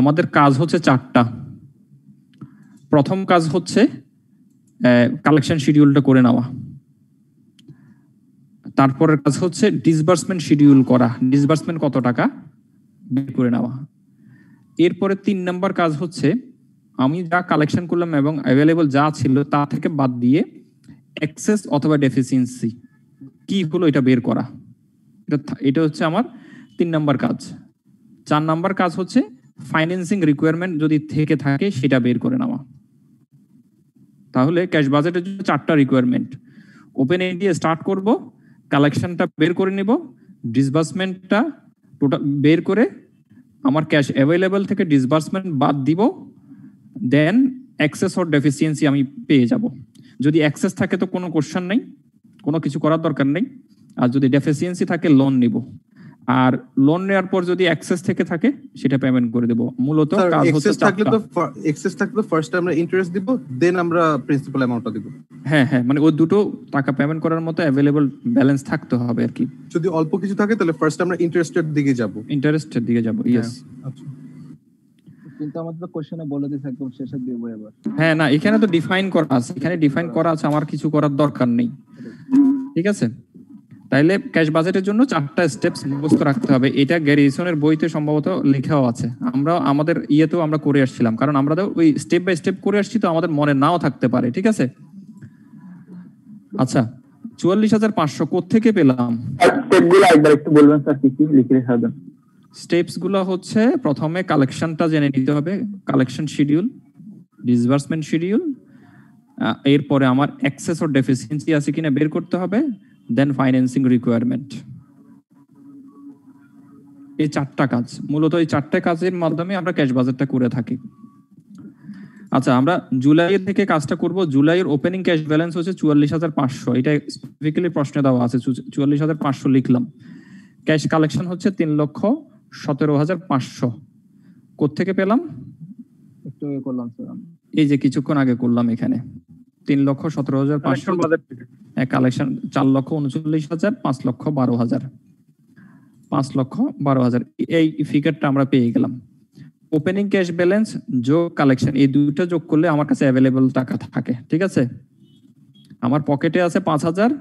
আমাদের কাজ হচ্ছে 4টা। প্রথম কাজ হচ্ছে কালেকশন শিডিউলটা করে নেওয়া। তারপরের কাজ হচ্ছে ডিসবার্সমেন্ট শিডিউল করা, ডিসবার্সমেন্ট কত টাকা বের করে নেওয়া। এরপরে 3 নম্বর কাজ হচ্ছে আমি যা কালেকশন করলাম এবং অ্যাভেলেবল যা ছিল তা থেকে বাদ দিয়ে এক্সেস অথবা ডেফিসিয়েন্সি কি হলো এটা বের করা। এটা হচ্ছে আমার 3 নম্বর কাজ। 4 নম্বর কাজ হচ্ছে ফাইন্যান্সিং রিকোয়ারমেন্ট যদি থেকে থাকে সেটা বের করে নেওয়া। তাহলে ক্যাশ বাজেটের জন্য 4টা রিকোয়ারমেন্ট। ওপেন এন্ড দিয়ে স্টার্ট করব, কালেকশনটা বের করে নিব, ডিসবার্সমেন্টটা টোটাল বের করে আমার ক্যাশ অ্যাভেলেবল থেকে ডিসবার্সমেন্ট বাদ দিব, দেন এক্সেস অর ডেফিসিয়েন্সি আমি পেয়ে যাব। যদি এক্সেস থাকে তো কোনো কোশ্চেন নেই, কোনো কিছু করার দরকার নেই। আর যদি ডেফিসিয়েন্সি থাকে লোন নিব, আর লোন নেওয়ার পর যদি এক্সেস থেকে থাকে সেটা পেমেন্ট করে দেব। মূলত কাজ হচ্ছে এক্সেস থাকলে ফার্স্ট আমরা ইন্টারেস্ট দিব, দেন আমরা প্রিন্সিপাল অ্যামাউন্টটা দিব। হ্যাঁ, মানে ওই দুটো টাকা পেমেন্ট করার মতো অ্যাভেলেবল ব্যালেন্স থাকতে হবে আর কি। যদি অল্প কিছু থাকে তাহলে ফার্স্ট আমরা ইন্টারেস্টের দিকে যাব। ইয়েস। আচ্ছা, কিন্তু আমাদের তো কোশ্চেনে বলে দিয়েছে একদম শেষে দিব এবার। হ্যাঁ, না এখানে তো ডিফাইন করা আছে, আমার কিছু করার দরকার নেই। ঠিক আছে, তাইলে ক্যাশ বাজেটের জন্য 4টা স্টেপস মুখস্থ রাখতে হবে। এটা গ্যারিসনের বইতে সম্ভবত লেখাও আছে, আমরা আমাদের ইয়েতেও আমরা করে আসছিলাম, কারণ আমরা তো ওই স্টেপ বাই স্টেপ করে আসছি, তো আমাদের মনে নাও থাকতে পারে। ঠিক আছে, আচ্ছা 44,500 কোত্থেকে পেলাম? স্টেপগুলো একবার একটু বলবেন স্যার, কি লিখে রাখবেন? স্টেপস গুলো হচ্ছে প্রথমে কালেকশনটা জেনে নিতে হবে, কালেকশন শিডিউল, ডিসবার্সমেন্ট শিডিউল, এরপরে আমার এক্সেস অর ডেফিসিয়েন্সি আছে কিনা বের করতে হবে, দেন ফাইন্যান্সিং রিকোয়ারমেন্ট। এই 4টা কাজ, মূলত এই 4টা কাজের মাধ্যমে আমরা ক্যাশ বাজেটটা করে থাকি। আচ্ছা, আমরা জুলাইয়ের থেকে কাজটা করব। জুলাইয়ের ওপেনিং ক্যাশ ব্যালেন্স হচ্ছে 44,500, এটা স্পেসিফিক্যালি প্রশ্নে দেওয়া আছে, 44,500 লিখলাম। ক্যাশ কালেকশন হচ্ছে 3,17,500। কোত্থেকে পেলাম? একটু করলাম স্যার, এই যে কিছুক্ষণ আগে করলাম, এখানে 3,17,500 কালেকশন, 4,39,000, 5,12,000, 5,12,000 এই ফিগারটা আমরা পেয়ে গেলাম। ওপেনিং ক্যাশ ব্যালেন্স যোগ কালেকশন, এই দুইটা যোগ করলে আমার কাছে অ্যাভেলেবল টাকা থাকে। ঠিক আছে, আমার পকেটে আছে 5,000,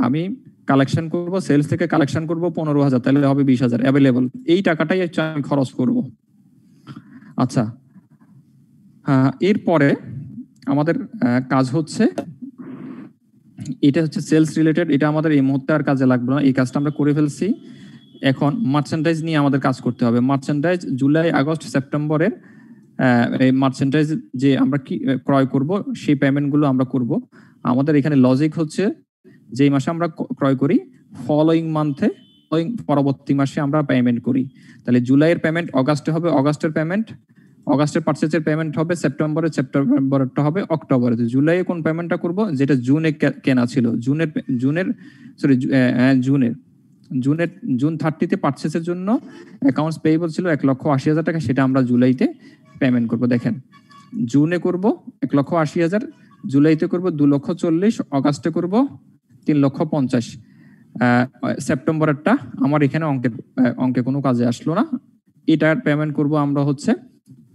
আমি কালেকশন করব, সেলস থেকে কালেকশন করব 15,000, তাহলে হবে 20,000 অ্যাভেলেবল। এই টাকাটাই আমি খরচ করব। আচ্ছা, এরপরে আমাদের কাজ হচ্ছে, এটা হচ্ছে সেলস রিলেটেড, এটা আমাদের এই মুহূর্তে আর কাজে লাগবে না, এই কাজটা আমরা করে ফেলছি। এখন মার্চেন্ডাইজ নিয়ে আমাদের কাজ করতে হবে। মার্চেন্ডাইজ জুলাই, আগস্ট, সেপ্টেম্বরের এই মার্চেন্ডাইজ যে আমরা কি ক্রয় করব সেই পেমেন্টগুলো আমরা করব। আমাদের এখানে লজিক হচ্ছে যেই মাসে আমরা ক্রয় করি ফলোইং মান্থে, পরবর্তী মাসে আমরা পেমেন্ট করি। তাহলে জুলাইয়ের পেমেন্ট অগাস্টে হবে, অগাস্টের পেমেন্ট, অগাস্টের পারচেজের পেমেন্ট হবে সেপ্টেম্বরে, সেপ্টেম্বরেরটা হবে অক্টোবরে। জুলাইয়ে কোন পেমেন্টটা করব? যেটা জুনে কেনা ছিল, জুন 30-তে পারচেজের জন্য অ্যাকাউন্টস পেয়েবল ছিল 1,80,000 টাকা, সেটা আমরা জুলাইতে পেমেন্ট করব। দেখেন, জুনে করব 1,80,000, জুলাইতে করব 2,40,000, অগাস্টে করব 3,50,000, সেপ্টেম্বরেরটা আমার এখানে অঙ্কে কোনো কাজে আসলো না, এটার পেমেন্ট করব আমরা হচ্ছে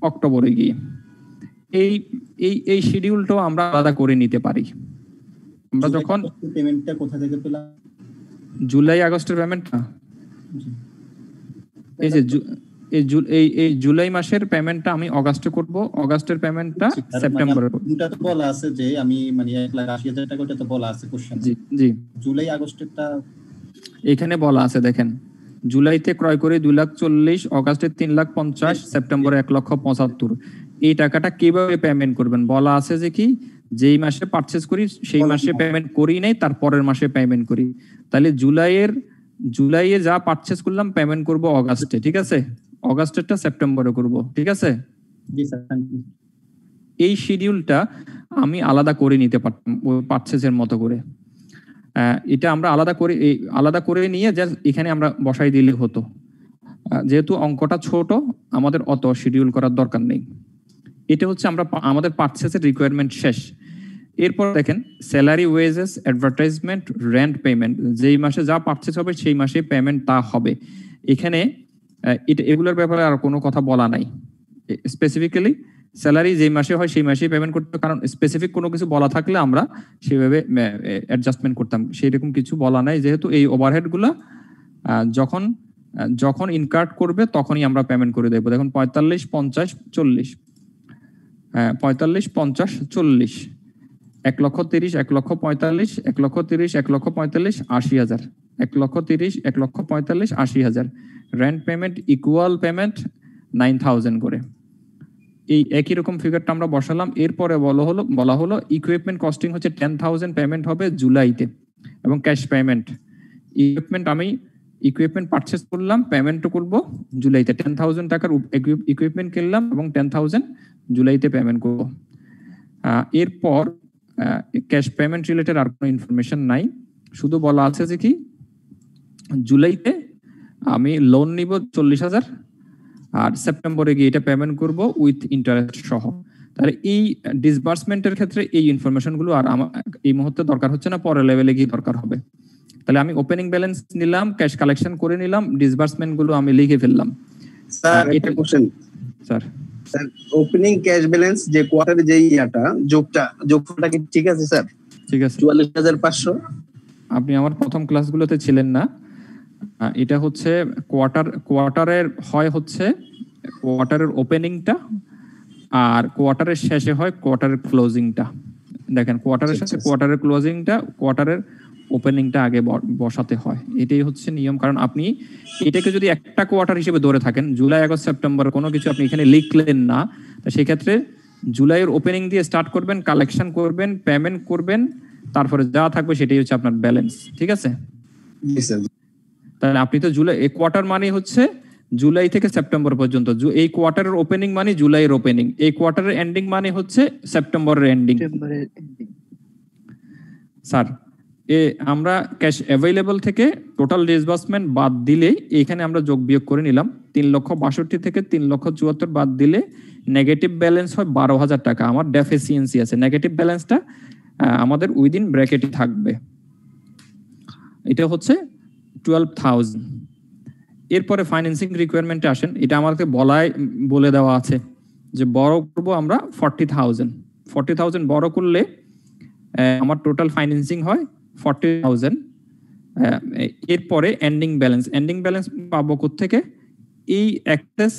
অক্টোবরে গিয়ে। এই শিডিউলটাও আমরা আলাদা করে নিতে পারি। আমরা যখন পেমেন্টটা কোথা থেকে পেলাম? জুলাই আগস্টের পেমেন্টটা, এই যে এই জুলাই মাসের পেমেন্টটা আমি অগাস্টে করব, অগাস্টের পেমেন্টটা সেপ্টেম্বরে করব। এটা তো বলা আছে যে আমি মানে 1,80,000 টাকা, ওটা তো বলা আছে কোশ্চেন। জি, জুলাই আগস্টেরটা এখানে বলা আছে, দেখেন, জুলাইতে ক্রয় করে 2,40,000, অগাস্টে 3,50,000, সেপ্টেম্বরে 1,75,000। এই টাকাটা কিভাবে পেমেন্ট করবেন বলা আছে যে কি, যেই মাসে পারচেজ করি সেই মাসে পেমেন্ট করি নাই, তার পরের মাসে পেমেন্ট করি। তাহলে জুলাইয়ে যা পারচেজ করলাম পেমেন্ট করব অগাস্টে। ঠিক আছে, অগাস্টেরটা সেপ্টেম্বরে করব। ঠিক আছে, এই শিডিউলটা আমি আলাদা করে নিতে পারতাম ওই পারচেজের মতো করে। এটা আমরা আলাদা করে নিয়ে জাস্ট এখানে আমরা বসাই দিলে হতো। যেহেতু অঙ্কটা ছোট, আমাদের অত শিডিউল করার দরকার নেই। এটা হচ্ছে আমাদের পারচেজের রিকোয়ারমেন্ট শেষ। এরপর দেখেন, salary, wages, advertisement, rent payment, যেই মাসে যা পারচেজ হবে সেই মাসে পেমেন্ট তা হবে। এখানে এগুলোর ব্যাপারে আর কোনো কথা বলা নাই। স্পেসিফিক্যালি স্যালারি যেই মাসে হয় সেই মাসেই পেমেন্ট করতে, কারণ স্পেসিফিক কোনো কিছু বলা থাকলে আমরা সেভাবে অ্যাডজাস্টমেন্ট করতাম, সেই রকম কিছু বলা নাই। যেহেতু এই ওভারহেডগুলো যখন ইনকার্ট করবে তখনই আমরা পেমেন্ট করে দেবো। দেখুন 45, 50, 40, 45, 50, 40, 1,30,000, 1,45,000, 1,30,000, 1,45,000, 80,000, 1,30,000, 1,45,000, 80,000। রেন্ট পেমেন্ট ইকুয়াল পেমেন্ট 9,000 করে। এই একই রকম ফিগারটা আমরা বসালাম। এরপরে বলা হলো ইকুইপমেন্ট কস্টিং হচ্ছে 10,000 পেমেন্ট হবে জুলাইতে, এবং ক্যাশ পেমেন্ট আমি ইকুইপমেন্ট পারচেস করলাম, পেমেন্টও করব জুলাইতে। 10,000 টাকার ইকুইপমেন্ট কিনলাম এবং 10,000 জুলাইতে পেমেন্ট করব। এরপর ক্যাশ পেমেন্ট রিলেটেড আর কোনো ইনফরমেশন নাই, শুধু বলা আছে যে কি জুলাইতে আমি লোন নিব 40,000, আর সেপ্টেম্বরে গিয়ে এটা পেমেন্ট করব উইথ ইন্টারেস্ট সহ। তাহলে এই ডিসবার্সমেন্টের ক্ষেত্রে এই ইনফরমেশনগুলো আর আমার এই মুহূর্তে দরকার হচ্ছে না, পরের লেভেলে গিয়ে দরকার হবে। তাহলে আমি ওপেনিং ব্যালেন্স নিলাম, ক্যাশ কালেকশন করে নিলাম, ডিসবার্সমেন্ট গুলো আমি লিখে ফেললাম। স্যার একটা question sir, opening cash balance যে কোয়ার্টারে যে যোগফলটা কি ঠিক আছে স্যার? ঠিক আছে। 44,500। আপনি আমার প্রথম ক্লাসগুলোতে ছিলেন না। এটা হচ্ছে কোয়ার্টারের হয় হচ্ছে কোয়ার্টারের ওপেনিংটা, আর কোয়ার্টারের শেষে হয় কোয়ার্টারের ক্লোজিংটা। দেখেন কোয়ার্টারের সাথে কোয়ার্টারের ক্লোজিংটা, কোয়ার্টারের ওপেনিংটা আগে বসাতে হয়। এটাই হচ্ছে নিয়ম। কারণ আপনি এটাকে যদি একটা কোয়ার্টার হিসেবে ধরে থাকেন, জুলাই, আগস্ট, সেপ্টেম্বর কোনো কিছু আপনি এখানে লিখলেন না, তো সেই ক্ষেত্রে জুলাইয়ের ওপেনিং দিয়ে স্টার্ট করবেন, কালেকশন করবেন, পেমেন্ট করবেন, তারপরে যা থাকবে সেটাই হচ্ছে আপনার ব্যালেন্স। ঠিক আছে? তাহলে আপনি তো জুলাই কোয়ার্টার মানে হচ্ছে জুলাই থেকে সেপ্টেম্বর পর্যন্ত, এই কোয়ার্টারের ওপেনিং মানে জুলাইয়ের ওপেনিং, এই কোয়ার্টারের এন্ডিং মানে হচ্ছে সেপ্টেম্বরের এন্ডিং। স্যার, আমরা ক্যাশ অ্যাভেলেবল থেকে টোটাল ডিসবার্সমেন্ট বাদ দিলেই এখানে আমরা যোগ বিয়োগ করে নিলাম। 3,62,000 থেকে 3,74,000 বাদ দিলে নেগেটিভ ব্যালেন্স হয় 12,000 টাকা। আমার ডেফিসিয়েন্সি আছে, নেগেটিভ ব্যালেন্সটা আমাদের উইদিন ব্র্যাকেটই থাকবে। এটা হচ্ছে 12,000। এরপরে ফাইন্যান্সিং রিকোয়ারমেন্টে আসেন। এটা আমাকে বলে দেওয়া আছে যে বড় করবো আমরা 40,000। 40,000 বড় করলে আমার টোটাল ফাইন্যান্সিং হয় 40,000। এরপরে এন্ডিং ব্যালেন্স পাবো কোত্থেকে? এই এক্সেস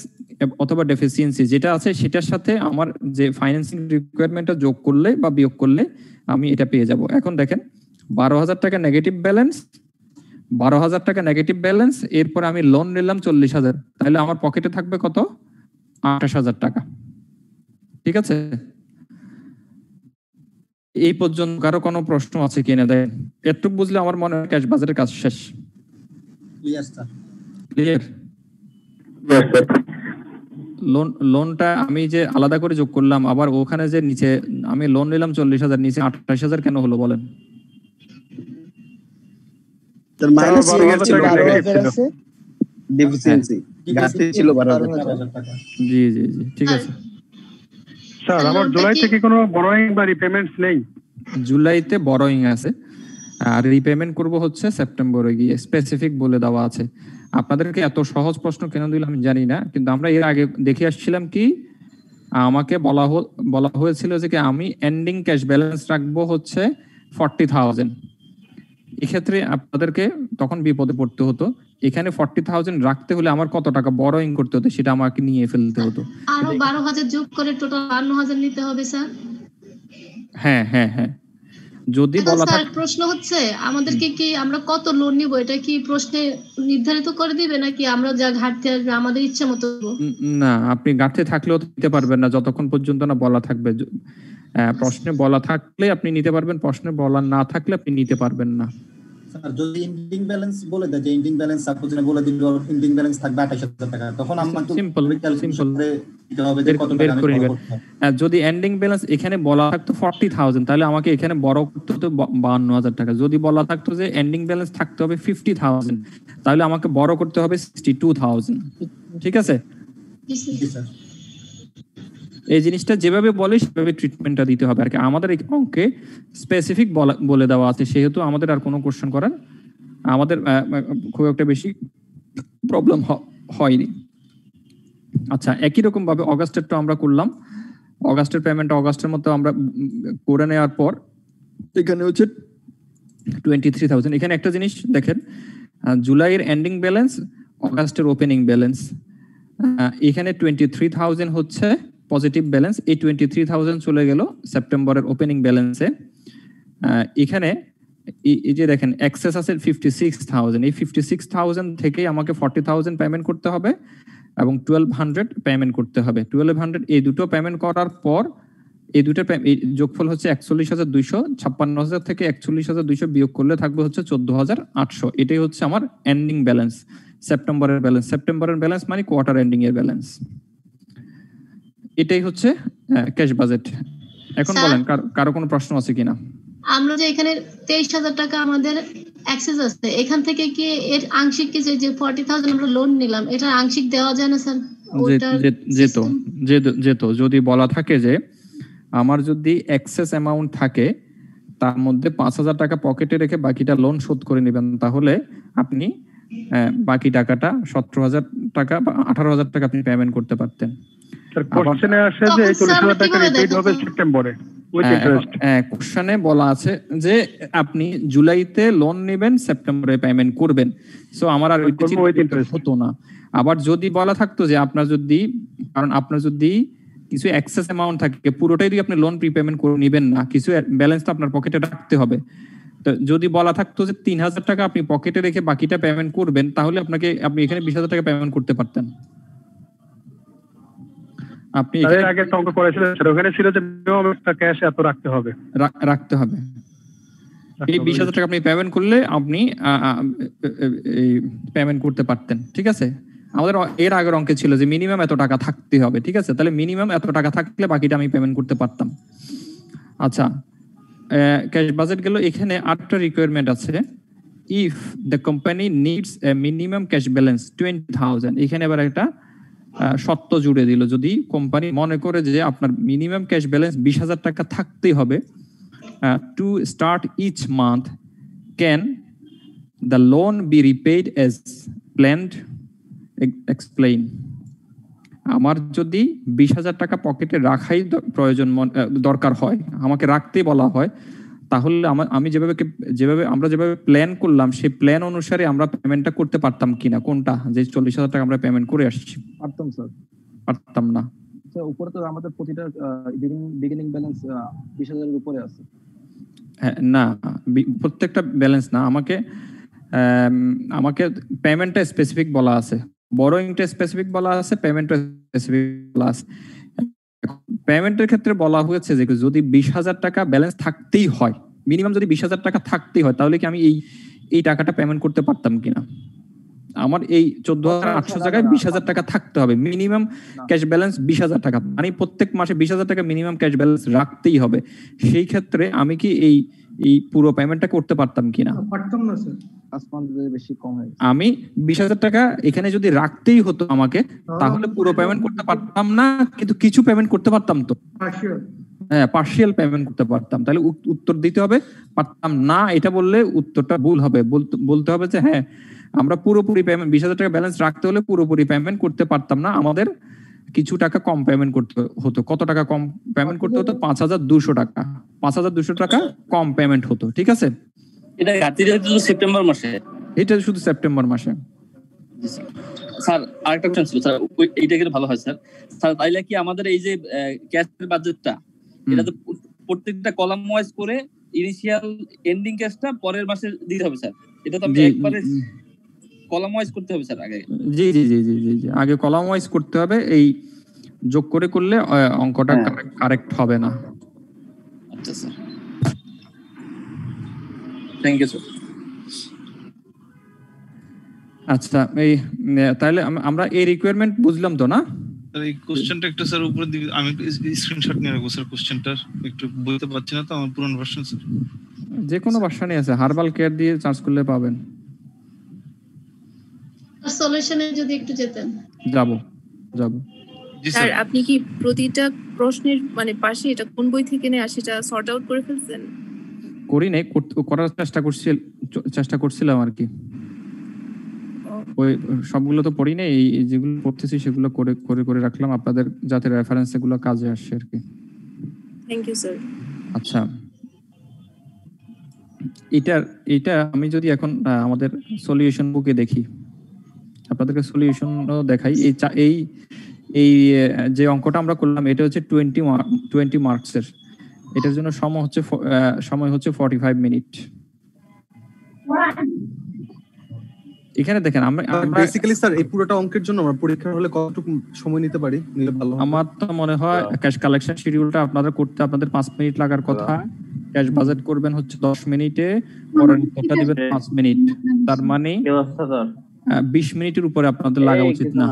অথবা ডেফিসিয়েন্সি যেটা আছে সেটার সাথে আমার যে ফাইন্যান্সিং রিকোয়ারমেন্টটা যোগ করলে বা বিয়োগ করলে আমি এটা পেয়ে যাব। এখন দেখেন 12,000 টাকা নেগেটিভ ব্যালেন্স, 12,000 টাকা নেগেটিভ ব্যালেন্স, এরপরে আমি লোন নিলাম 40,000, তাহলে আমার পকেটে থাকবে কত? 28,000 টাকা। ঠিক আছে? এই পর্যন্ত কারো কোনো প্রশ্ন আছে কিনা? দেন একটু বুঝলে আমার মনে হয় ক্যাশ বাজারের কাজ শেষ। ক্লিয়ার? লোনটা আমি যে আলাদা করে যোগ করলাম, আবার ওখানে যে নিচে আমি লোন নিলাম 40,000, নিচে 28,000 কেন হলো বলেন? জি জি জি, ঠিক আছে স্যার। আমার জুলাই থেকে কোনো বরোইং বা রিপেমেন্টস নেই? জুলাইতে বরোইং আছে, আর রিপেমেন্ট করব হচ্ছে সেপ্টেম্বরে গিয়ে, স্পেসিফিক বলে দেওয়া আছে। আপনাদেরকে এত সহজ প্রশ্ন কেন দিলাম আমি জানি না, কিন্তু আমরা এর আগে দেখে আসছিলাম কি আমাকে বলা হয়েছিল যে কি আমি এন্ডিং ক্যাশ ব্যালেন্স রাখবো হচ্ছে 40,000। এক্ষেত্রে আপনাদেরকে তখন বিপদে পড়তে হতো। এখানে 40,000 রাখতে হলে আমার কত টাকা বরোইং করতে হতো সেটা আমাকে নিয়ে ফেলতে হতো। আরো 12,000 যোগ করে টোটাল 52,000 নিতে হবে স্যার। হ্যাঁ হ্যাঁ হ্যাঁ, যদি বলা থাকে। প্রশ্ন হচ্ছে আমাদেরকে কি আমরা কত লোন নিব এটা কি প্রশ্নে নির্ধারিত করে দিবে, নাকি আমরা যা ঘাটতে আসবে আমাদের ইচ্ছা মতো? না, আপনি ঘাটতে থাকলেও দিতে পারবেন না যতক্ষণ পর্যন্ত না বলা থাকবে। প্রশ্নে বলা থাকলে আপনি নিতে পারবেন, প্রশ্নে বলা না থাকলে আপনি নিতে পারবেন না। স্যার, যদি এন্ডিং ব্যালেন্স বলে দেয় যে এন্ডিং ব্যালেন্স সাপোজ বলে দিল এন্ডিং ব্যালেন্স থাকবে 28,000 টাকা, তখন আমরা তো সিম্পল এটা হবে যে কত টাকা আমি করব। যদি এন্ডিং ব্যালেন্স এখানে বলা থাকতো 40,000, তাহলে আমাকে এখানে বড় করতে হতো 52,000 টাকা। যদি বলা থাকতো যে এন্ডিং ব্যালেন্স থাকতে হবে 50,000, তাহলে আমাকে বড় করতে হবে 62,000। ঠিক আছে? এই জিনিসটা যেভাবে বলে সেভাবে ট্রিটমেন্টটা দিতে হবে আর কি। আমাদের এই অঙ্কে স্পেসিফিক বলে দেওয়া আছে, সেহেতু আমাদের আর কোনো কোশ্চেন করার আমাদের খুব একটা বেশি প্রবলেম হয়নি। আচ্ছা, একই রকম ভাবে অগাস্টেরটা আমরা করলাম। অগাস্টের পেমেন্ট অগাস্টের মতো আমরা করে নেওয়ার পর এখানে হচ্ছে 23,000। এখানে একটা জিনিস দেখেন, জুলাইয়ের এন্ডিং ব্যালেন্স, অগাস্টের ওপেনিং ব্যালেন্স। এখানে 23,000 হচ্ছে পজিটিভ ব্যালেন্স, এই 23,000 চলে গেল সেপ্টেম্বরের ওপেনিং ব্যালেন্সে। এখানে এই যে দেখেন এক্সেস আছে 56,000, এই 56,000 থেকে আমাকে 40,000 পেমেন্ট করতে হবে এবং 1200 পেমেন্ট করতে হবে। 1200 এই দুটো পেমেন্ট করার পর এই দুটো যোগফল হচ্ছে 41,200। 56,000 থেকে 41,200 বিয়োগ করলে থাকবে হচ্ছে 14,800। এটাই হচ্ছে আমার এন্ডিং ব্যালেন্স, সেপ্টেম্বরের ব্যালেন্স। সেপ্টেম্বরের ব্যালেন্স মানে কোয়ার্টার এন্ডিং এর ব্যালেন্স। এটাই হচ্ছে ক্যাশ বাজেট। এখন বলেন কারো কোনো প্রশ্ন আছে কিনা? আমরা যে এখানে 23,000 টাকা আমাদের অ্যাক্সেস আছে, এখান থেকে কি এর আংশিক কি যে 40,000 আমরা লোন নিলাম, এটা আংশিক দেওয়া যায় না স্যার? যেত যদি বলা থাকে যে আমার যদি এক্সেস অ্যামাউন্ট থাকে তার মধ্যে 5,000 টাকা পকেটে রেখে বাকিটা লোন শোধ করে নেবেন, তাহলে আপনি বাকি টাকাটা 17,000 টাকা বা 18,000 টাকা আপনি পেমেন্ট করতে পারতেন। স্যার কোশ্চেনে আসে যে 40,000 টাকা রিপেড হবে সেপ্টেম্বরে উইথ ইন্টারেস্ট। কোশ্চেনে বলা আছে যে আপনি জুলাইতে লোন নেবেন, সেপ্টেম্বরে পেমেন্ট করবেন। সো আমার আর হতো না। আবার যদি বলা থাকতো যে আপনার যদি কিছু এক্সেস অ্যামাউন্ট থাকে, পুরোটাই যদি আপনি লোন প্রিপেমেন্ট করে নেবেন না, কিছু ব্যালেন্স তো আপনার পকেটে রাখতে হবে। তো যদি বলা থাকতো যে 3,000 টাকা আপনি পকেটে রেখে বাকিটা পেমেন্ট করবেন, তাহলে আপনি এখানে 20,000 টাকা পেমেন্ট করতে পারতেন। আপনি এর আগে তো অঙ্ক করেছিলেন স্যার, ওখানে ছিল যে মিনিমাম একটা ক্যাশ এত রাখতে হবে। এই 20,000 টাকা আপনি পেমেন্ট করলে আপনি এই পেমেন্ট করতে পারতেন। ঠিক আছে, আমাদের এর আগের অঙ্কে ছিল যে মিনিমাম এত টাকা থাকতে হবে। ঠিক আছে, তাহলে মিনিমাম এত টাকা থাকলে বাকিটা আমি পেমেন্ট করতে পারতাম। আচ্ছা, ক্যাশ বাজেট গেল। এখানে আরেকটা রিকোয়ারমেন্ট আছে, if the company needs a minimum cash balance 20,000। এখানে এবার একটা শর্ত জুড়ে দিল, যদি কোম্পানি মনে করে যে আপনার মিনিমাম ক্যাশ ব্যালেন্স 20,000 টাকা থাকতেই হবে to start each month, can the loan be repaid as planned? Explain. আমার যদি 20,000 টাকা পকেটে রাখাই দরকার হয়, আমাকে রাখতেই বলা হয়, তাহলে আমি যেভাবে আমরা প্ল্যান করলাম সেই প্ল্যান অনুসারে আমরা পেমেন্টটা করতে পারতাম কিনা? কোনটা, যে 40,000 টাকা আমরা পেমেন্ট করে আসছি? পারতাম স্যার। পারতাম না স্যার, উপরে তো আমাদের প্রতিটা বিগিনিং ব্যালেন্স 20,000 এর উপরে আছে। না, প্রত্যেকটা ব্যালেন্স না, আমাকে পেমেন্টটা স্পেসিফিক বলা আছে, বরোইংটা স্পেসিফিক বলা আছে, পেমেন্টটা স্পেসিফিক বলা আছে। পেমেন্টের ক্ষেত্রে বলা হয়েছে যে যদি 20,000 টাকা ব্যালেন্স থাকতেই হয়, মিনিমাম যদি 20,000 টাকা থাকতেই হয়, তাহলে কি আমি এই টাকাটা পেমেন্ট করতে পারতাম কিনা? আমার এই 14,800 জায়গায় 20,000 টাকা থাকতে হবে, মিনিমাম ক্যাশ ব্যালেন্স 20,000 টাকা, মানে প্রত্যেক মাসে 20,000 টাকা মিনিমাম ক্যাশ ব্যালেন্স রাখতেই হবে। সেই ক্ষেত্রে আমি কি এই পুরো পেমেন্টটা করতে পারতাম কিনা? পারতাম না স্যার, বেশি কম হয়। আমি 20,000 টাকা এখানে যদি রাখতেই হতো আমাকে, তাহলে পুরো পেমেন্ট করতে পারতাম না, কিন্তু কিছু পেমেন্ট করতে পারতাম তো। হ্যাঁ, পার্শিয়াল পেমেন্ট করতে পারতাম। তাহলে উত্তর দিতে হবে পারতাম না, এটা বললে উত্তরটা ভুল হবে। বলতে হবে যে হ্যাঁ, আমরা পুরোপুরি পেমেন্ট 20,000 টাকা ব্যালেন্স রাখতে হলে পুরোপুরি পেমেন্ট করতে পারতাম না, আমাদের কিছু টাকা কম পেমেন্ট করতে হতো। কত টাকা কম পেমেন্ট করতে হতো? 5,200 টাকা। 5,200 টাকা কম পেমেন্ট হতো। ঠিক আছে, এটা সেপ্টেম্বর মাসে, এটা শুধু সেপ্টেম্বর মাসে। স্যার আরেকটা কোশ্চেন ছিল স্যার, এইটা কিন্তু ভালো হয় স্যার। স্যার তাইলে কি আমাদের এই যে ক্যাশের বাজেটটা, এটা তো প্রত্যেকটা কলাম ওয়াইজ করে ইনিশিয়াল এন্ডিং ক্যাশটা পরের মাসে দিতে হবে স্যার? এটা তো আমি একবারে কলাম ওয়াইজ করতে হবে স্যার আগে? জি জি জি জি জি, আগে কলাম ওয়াইজ করতে হবে। এই যোগ করলে অঙ্কটা কারেক্ট হবে না। আচ্ছা স্যার, থ্যাংক ইউ স্যার। আচ্ছা, এই তাহলে আমরা এই রিকোয়ারমেন্ট বুঝলাম তো না? স্যার এই কোশ্চেনটা একটু স্যার উপরের দিকে আমি স্ক্রিনশট নিয়ে রাখবো স্যার, কোশ্চেনটার একটু বলতে পারছি না তো, আমার পুরনো ভার্সন স্যার। যে কোনো ভার্সনই আছে, হারবাল কেয়ার দিয়ে সার্চ করলে পাবেন। সলিউশনে যদি একটু যেতেন। যাব স্যার, আপনি কি প্রতিটা প্রশ্নের মানে পাশে এটা কোন বই থেকে নেয়া সেটা সর্ট আউট করে ফেলছেন? করি নাই, করার চেষ্টা করছিলাম আর কি। ওই সবগুলো তো পড়ি না, এই যেগুলো পড়তেছি সেগুলো করে করে করে রাখলাম আপনাদের, যাতে রেফারেন্স এগুলো কাজে আসে আর কি। Thank you sir. আচ্ছা, এটা আমি যদি এখন আমাদের সলিউশন বুকে দেখি, আপনাদেরকে সলিউশনও দেখাই। এই যে অঙ্কটা আমরা করলাম এটা হচ্ছে 20 মার্কসের। এটার জন্য সময় হচ্ছে 45 মিনিট। এখানে দেখেন আমরা বেসিক্যালি স্যার এই পুরোটা অঙ্কের জন্য আমরা পরীক্ষার হলে কতটুকু সময় নিতে পারি নিলে ভালো হবে? আমার তো মনে হয় ক্যাশ কালেকশন শিডিউলটা আপনাদের করতে আপনাদের 5 মিনিট লাগার কথা। ক্যাশ বাজেট করবেন হচ্ছে 10 মিনিটে, পরের উত্তরটা দিবেন 5 মিনিট। তার মানে 20 মিনিটের উপরে আপনাদের লাগা উচিত না।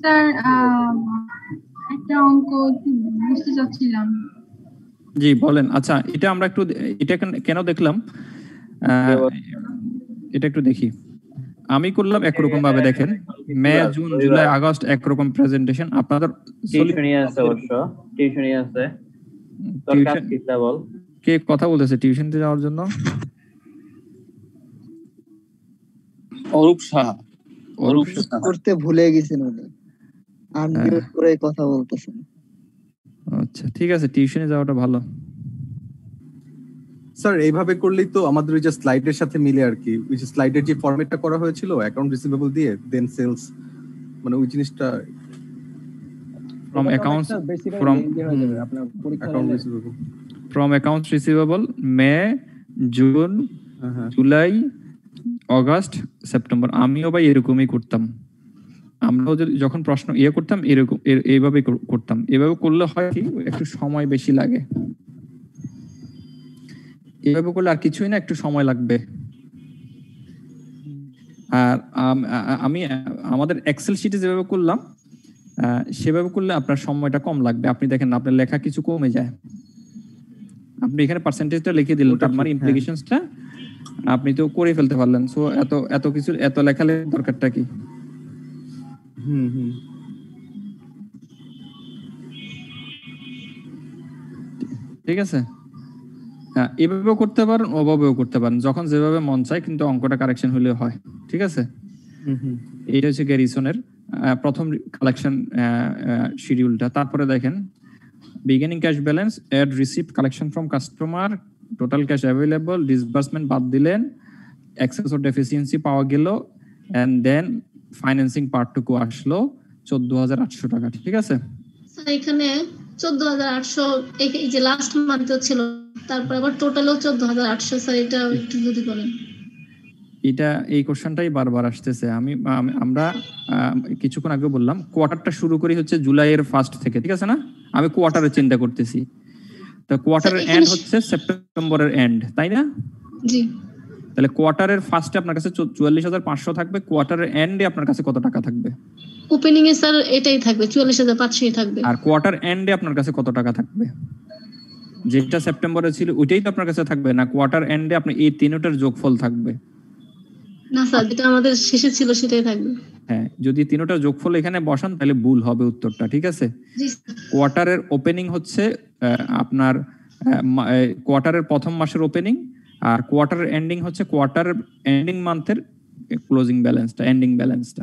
স্যার একটা অঙ্ক বুঝতে চাচ্ছিলাম। জি বলেন। আচ্ছা, এটা আমরা একটু এটা কেন দেখলাম এটা একটু দেখি। আমি করলাম একরকম ভাবে, দেখেন মে জুন জুলাই আগস্ট একরকম প্রেজেন্টেশন। আপনাদের কে কথা বলতেছে টিউশনতে যাওয়ার জন্য? অরূপ সাহা। অরূপ করতে ভুলে গেছেন উনি, আনমিউট করে কথা বলতেছেন। আচ্ছা ঠিক আছে, টিউশনে যাওয়াটা ভালো। স্যার এইভাবে করলেই তো আমাদের ওই যে স্লাইডের সাথে মিলে আর কি, ওই যে স্লাইডের যে ফরম্যাটটা করা হয়েছিল অ্যাকাউন্ট রিসিভেবল দিয়ে দেন সেলস, মানে ওই জিনিসটা from accounts from accounts receivable May June July August September। আমিও ভাই এরকমই করতাম। আমরাও যখন প্রশ্ন করতাম এরকম এইভাবে করতাম। এভাবে করলে হয় কি একটু সময় বেশি লাগে, এভাবে করলে আর কিছুই না, একটু সময় লাগবে। আর আমি আমাদের এক্সেল শিটে যেভাবে করলাম সেভাবে করলে আপনার সময়টা কম লাগবে। আপনি দেখেন আপনার লেখা কিছু কমে যায়। আপনি এখানে পার্সেন্টেজটা লিখে দিলেন, তার মানে ইমপ্লিকেশনসটা আপনি তো করে ফেলতে পারলেন। সো এত কিছু এত লেখালেখার দরকারটা কি? ঠিক আছে, হ্যাঁ এভাবেও করতে পারেন, ওভাবেও করতে পারেন, যখন যেভাবে মন চায়, কিন্তু অঙ্কটা কারেকশন হলে হয়। ঠিক আছে, এইটা হচ্ছে গ্যারিসনের প্রথম কালেকশন শিডিউলটা। তারপরে দেখেন beginning cash balance, add receipt, collection from customer, total cash available, disbursement বাদ দিলেন, এক্সেস ও ডেফিসিয়েন্সি পাওয়া গেল, এন্ড দেন ফাইন্যান্সিং পার্টটুকু আসলো 14,800 টাকা। ঠিক আছে, এখানে 14,800 এই যে লাস্ট মান্থ ছিল, তারপর আবার টোটালও 14,800। স্যার এটা একটু যদি বলেন। এটা এই কোশ্চেনটাই বারবার আসতেছে। আমরা কিছুক্ষণ আগে বললাম কোয়ার্টারটা শুরু করি হচ্ছে জুলাইয়ের ফার্স্ট থেকে। ঠিক আছে না, আমি কোয়ার্টারের চিন্তা করতেছি। তো কোয়ার্টারের এন্ড হচ্ছে সেপ্টেম্বরের এন্ড, তাই না? জি। তাহলে কোয়ার্টারের ফার্স্টে আপনার কাছে 44,500 থাকবে, কোয়ার্টারের এন্ডে আপনার কাছে কত টাকা থাকবে? ওপেনিং এ স্যার এটাই থাকবে, 44,500 থাকবে। আর কোয়ার্টার এন্ডে আপনার কাছে কত টাকা থাকবে? যেটা সেপ্টেম্বরে ছিল ওইটাই তো আপনার কাছে থাকবে না? কোয়ার্টার এন্ডে আপনি এই তিনটার যোগফল থাকবে না স্যার, যেটা আমাদের শেষে ছিল সেটাই থাকবে। হ্যাঁ, যদি তিনটার যোগফল এখানে বসান তাহলে ভুল হবে উত্তরটা। ঠিক আছে, কোয়ার্টারের ওপেনিং হচ্ছে আপনার কোয়ার্টারের প্রথম মাসের ওপেনিং, আর কোয়ার্টারের এন্ডিং হচ্ছে কোয়ার্টারের এন্ডিং মান্থের ক্লোজিং ব্যালেন্সটা, এন্ডিং ব্যালেন্সটা।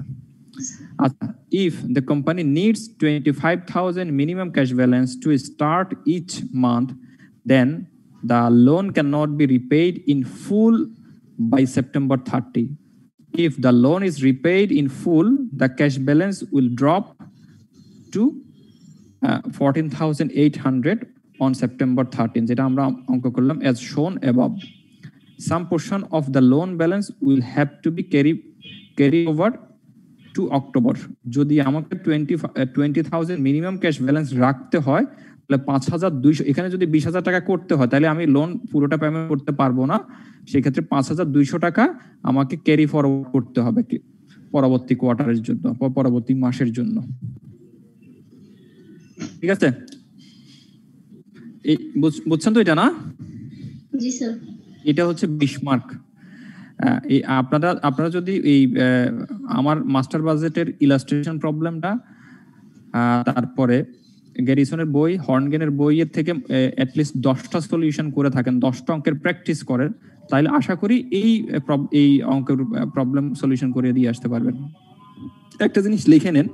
আচ্ছা, if the company needs 25,000 minimum cash balance to start each month, then the loan cannot be repaid in full by September 30. If the loan is repaid in full, the cash balance will drop to 14,800 on September 13, যেটা আমরা অঙ্ক করলাম as shown above. Some portion of the loan balance will have to be carry over to October. যদি আমাকে 20,000 minimum cash balance রাখতে হয় তাহলে 5,200, এখানে যদি 20,000 টাকা করতে হয় তাহলে আমি লোন পুরোটা পেমেন্ট করতে পারবো না। সেক্ষেত্রে 5,200 টাকা আমাকে ক্যারি ফরওয়ার্ড করতে হবে পরবর্তী কোয়ার্টারের জন্য, পরবর্তী মাসের জন্য। ঠিক আছে, এই বুঝছেন তো এটা না? জি স্যার। এটা হচ্ছে 20 মার্ক। এই আপনারা যদি এই আমার মাস্টার বাজেটের ইলাস্ট্রেশন প্রবলেমটা, তারপরে গ্যারিসনের বই, হর্নগেনের বইয়ের থেকে অ্যাটলিস্ট 10টা সলিউশন করে থাকেন, 10টা অঙ্কের প্র্যাকটিস করেন, তাহলে আশা করি এই অঙ্কের প্রবলেম সলিউশন করে দিয়ে আসতে পারবেন। একটা জিনিস লিখে নেন,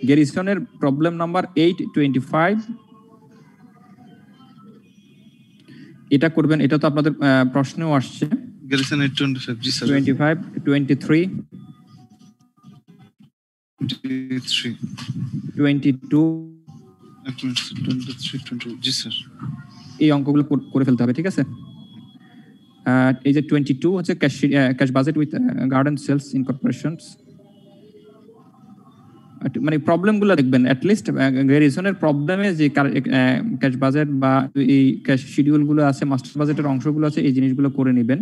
গ্যারিসনের প্রবলেম নাম্বার 825, এটা করবেন। এটা তো আপনাদের প্রশ্নেও আসছে। গ্যারিসন 825, জি স্যার। 25, 23, 22, 23, জি স্যার। এই অঙ্কগুলো করে ফেলতে হবে, ঠিক আছে? এই যে 22 হচ্ছে cash budget with garden sales incorporations, মানে প্রবলেমগুলো দেখবেন অ্যাটলিস্ট গ্যারিসনের প্রবলেমে যে ক্যাশ বাজেট বা এই ক্যাশ শিডিউলগুলো আছে, মাস্টার বাজেটের অংশগুলো আছে, এই জিনিসগুলো করে নেবেন।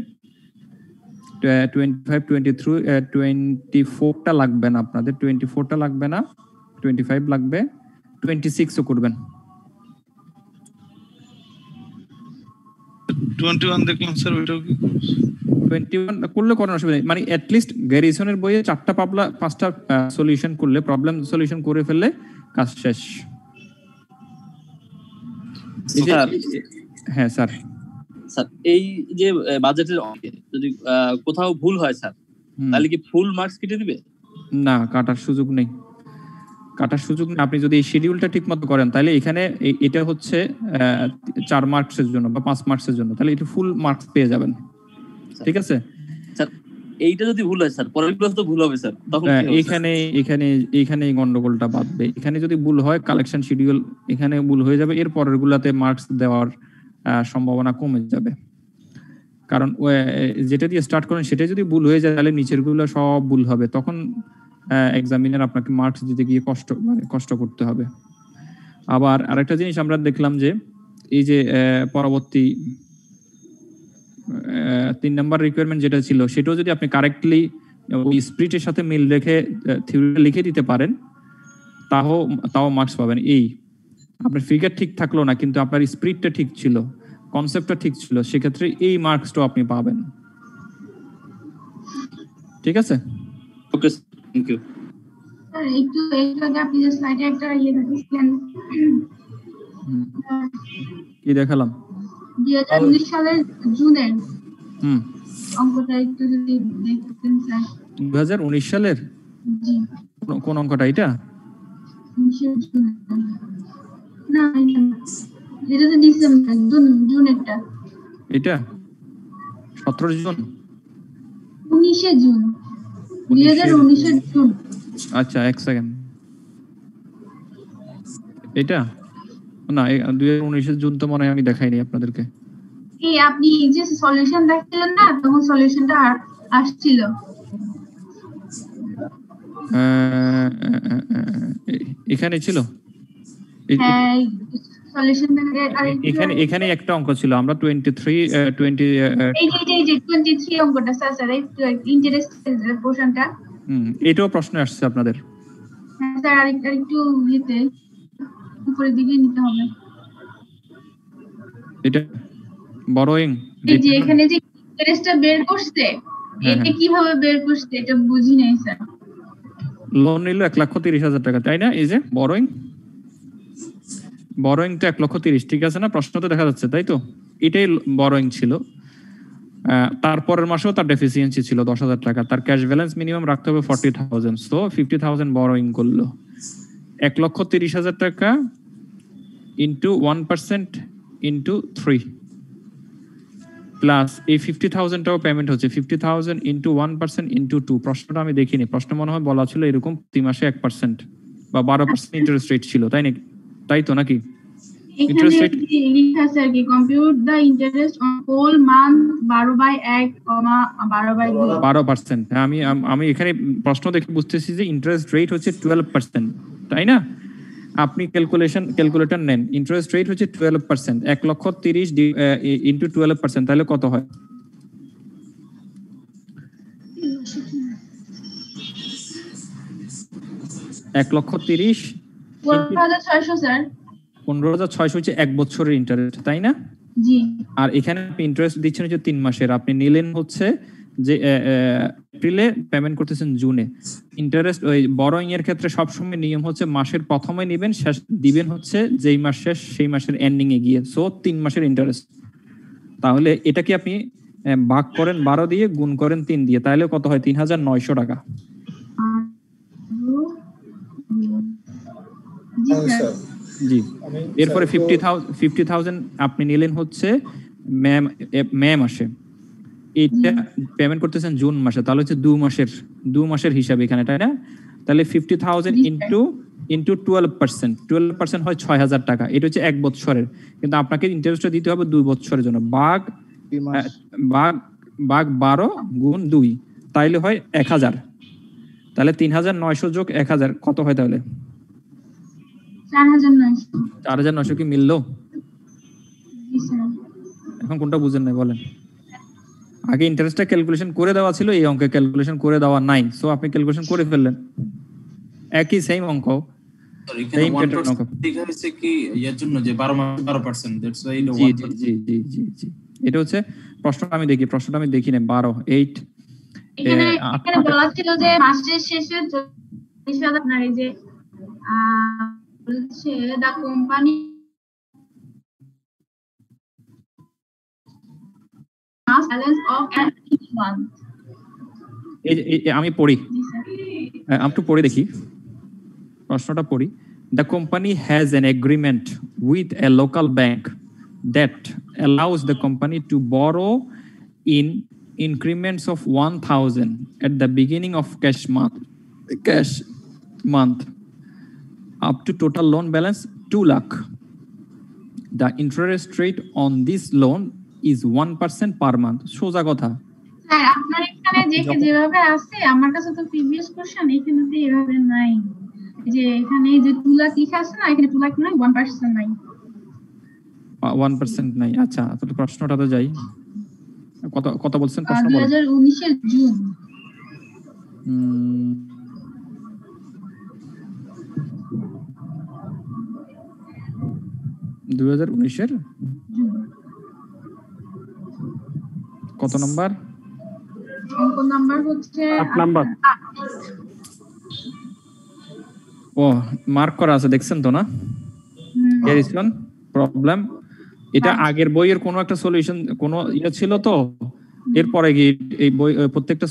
25, 23, 24টা লাগবে না আপনাদের, 24টা লাগবে না, 25 লাগবে, 26ও করবেন। 21 দেখলাম স্যার, ওইটাও কি 21 করলে কোনো অসুবিধা নেই, মানে অ্যাটলিস্ট গ্যারিসনের বইয়ে 5টা সলিউশন করলে, প্রবলেম সলিউশন করে ফেললে কাজ শেষ। হ্যাঁ স্যার। স্যার এই যে বাজেটের অঙ্কে যদি কোথাও ভুল হয় স্যার, তাহলে কি ফুল মার্কস কেটে দিবে? না, কাটার সুযোগ নেই, কাটার সুযোগ নেই। আপনি যদি এই শিডিউলটা ঠিক মতো করেন তাহলে এখানে এটা হচ্ছে 4 মার্কসের জন্য বা 5 মার্কসের জন্য, তাহলে এটা ফুল মার্কস পেয়ে যাবেন, ঠিক আছে? স্যার এইটা যদি ভুল হয় স্যার, পরের ক্লাস তো ভুল হবে স্যার, তখন এখানে গন্ডগোলটা বাঁধবে। এখানে যদি ভুল হয় কালেকশন শিডিউল এখানে ভুল হয়ে যাবে, এর পরের গুলাতে মার্কস দেওয়ার সম্ভাবনা কমে যাবে। কারণ যেটা দিয়ে স্টার্ট করেন সেটা যদি ভুল হয়ে যায় তাহলে নিচের গুলো সব ভুল হবে, তখন এক্সামিনার আপনাকে মার্কস দিতে গিয়ে কষ্ট করতে হবে। আবার আরেকটা জিনিস আমরা দেখলাম যে এই যে পরবর্তী 3 নাম্বার রিকোয়ারমেন্ট যেটা ছিল, সেটাও যদি আপনি কারেক্টলি ওই স্প্রিটের সাথে মিল রেখে থিওরিটা লিখে দিতে পারেন তাও মার্কস পাবেন। এই আপনার ফিগার ঠিক থাকলো না কিন্তু আপনার স্প্রিটটা ঠিক ছিল, কনসেপ্টটা ঠিক ছিল, সেক্ষেত্রে এই মার্কসটাও আপনি পাবেন, ঠিক আছে? ওকে, থ্যাংক ইউ। একটু আগে আপনি যে স্লাইডে একটা দেখাচ্ছিলেন, কি দেখালাম? 2019 সালের জুনের অঙ্কটা একটু যদি দেখতেন স্যার। 2019 সালের? জি। কোন অঙ্কটা এটা? 19 জুন না, এটা তো ডিসেম্বর, জুনেরটা। এটা 17 জুন, 19 জুন, 2019 জুন। আচ্ছা, এক সেকেন্ড। এটা না, 2019 জুন তো মনে হয় আমি দেখাইনি আপনাদেরকে। এই আপনি যে সলিউশন দেখালেন না, তখন সলিউশনটা আসছিল। এখানে ছিল, হ্যাঁ সলিউশন এখানে একটা অঙ্ক ছিল, আমরা 23 এই যে 23 অঙ্কটা স্যার একটু ইন্টারেস্ট পোরশনটা। এটাও প্রশ্ন আসছে আপনাদের। হ্যাঁ স্যার, আরেকটু ইয়েতে উপরের দিকে নিতে হবে। এটা বড়োইং, এই যে এখানে যে ইন্টারেস্টটা বের করছে, এটা কিভাবে বের করছে এটা বুঝি নাই স্যার। লোন নিল 1,30,000 টাকা, তাই না? এই যে বড়োইং তো 1,30,000, ঠিক আছে না? প্রশ্ন তো দেখা যাচ্ছে, তাই তো? এটাই বড়োইং ছিল। তারপরের মাসেও তার ডেফিসিয়েন্সি ছিল 10,000 টাকা, তার ক্যাশ ব্যালেন্স মিনিমাম রাখতে হবে 40,000, তো 50,000 বড়োইং করলো। 1,30,000 টাকা ইন্টু 1% ইন্টু 3 প্লাস এই 50,000টাও পেমেন্ট হচ্ছে, 50,000 ইন্টু 1% ইন্টু 2। প্রশ্নটা আমি দেখিনি, প্রশ্ন মনে হয় বলা ছিল এরকম প্রতি মাসে 1% বা 12% ইন্টারেস্ট রেট ছিল, তাই তো নাকি? ইন্টারেস্ট রেট লেখা আছে কি, compute the interest on whole month 12/1, 12/2 12%। আমি এখানে প্রশ্ন দেখে বুঝতেছি যে ইন্টারেস্ট রেট হচ্ছে 12%, তাই না? আপনি ক্যালকুলেটর নেন, ইন্টারেস্ট রেট হচ্ছে 12%, 1,30,000 ইন্টু 12%, তাহলে কত হয়? 1,30,000 15,600 স্যার। 15,600 হচ্ছে 1 বছরের ইন্টারেস্ট, তাই না? জি। আর এখানে আপনি ইন্টারেস্ট দিচ্ছেন হচ্ছে 3 মাসের, আপনি নিলেন হচ্ছে যে এপ্রিলে, পেমেন্ট করতেছেন জুনে। ইন্টারেস্ট ওই বড়োইং এর ক্ষেত্রে সবসময় নিয়ম হচ্ছে মাসের প্রথমে নেবেন, শেষ দিবেন হচ্ছে যেই মাস শেষ সেই মাসের এন্ডিং এ গিয়ে, সো 3 মাসের ইন্টারেস্ট। তাহলে এটা কি আপনি ভাগ করেন 12 দিয়ে, গুণ করেন 3 দিয়ে, তাহলে কত হয়? 3900 টাকা। জি। এরপরে 50,000 আপনি নিলেন হচ্ছে মে মাসে, এটা পেমেন্ট করতেছেন জুন মাসে, তাহলে হচ্ছে 2 মাসের হিসাব এখানে, তাই না? তাহলে 50,000 ইন্টু 12% হয় 6,000 টাকা। এটা হচ্ছে 1 বছরের, কিন্তু আপনাকে ইন্টারেস্টটা দিতে হবে 2 বছরের জন্য। ভাগ 12 গুণ 2, তাইলে হয় 1000। তাহলে 3,900 যোগ 1000 কত হয় তাহলে? 4,900 কি মিললো? এখন কোনটা বুঝেন নাই বলেন? আগে ইন্টারেস্টটা ক্যালকুলেশন করে দেওয়া ছিল, এই অঙ্কে ক্যালকুলেশন করে দেওয়া নাই, সো আপনি ক্যালকুলেশন করে ফেললেন। একই সেম অঙ্ক, সেম প্যাটার্ন অঙ্ক। এটা হচ্ছে কি এর জন্য যে 12% দ্যাটস ওয়াই এটা 1%। জি এটা হচ্ছে প্রশ্নটা আমি দেখি, না 12 8 এখানে বলা ছিল যে মাসের শেষে 40,000 না, এই যে বলছে the company balance of each month. আমি পড়ি, একটু পড়ে দেখি, প্রশ্নটা পড়ি। The company has an agreement with a local bank that allows the company to borrow in increments of 1,000 at the beginning of cash month up to total loan balance 2 lakh. The interest rate on this loan is 1% per month. সোজা কথা। Sir আপনার এখানে যেভাবে আছে, আমার কাছে তো previous question এখানে তো এভাবে নাই, যে এখানে যে 2 লাখ লেখা আছে না, এখানে 2 লাখ নাই, 1% নাই। 1% নাই, আচ্ছা তাহলে প্রশ্নটা তো যাই। কত বলছেন প্রশ্ন? 2019 এর জুন। 2019 এর কত নাম্বার? অঙ্ক নাম্বার হচ্ছে 8 নাম্বার। ও মার্ক করা আছে, দেখছেন তো না? Here is one problem. এটা আগের বইয়ের কোনো একটা সলিউশন কোনো ছিল তো, এরপরে গিয়ে এই বই প্রত্যেকটা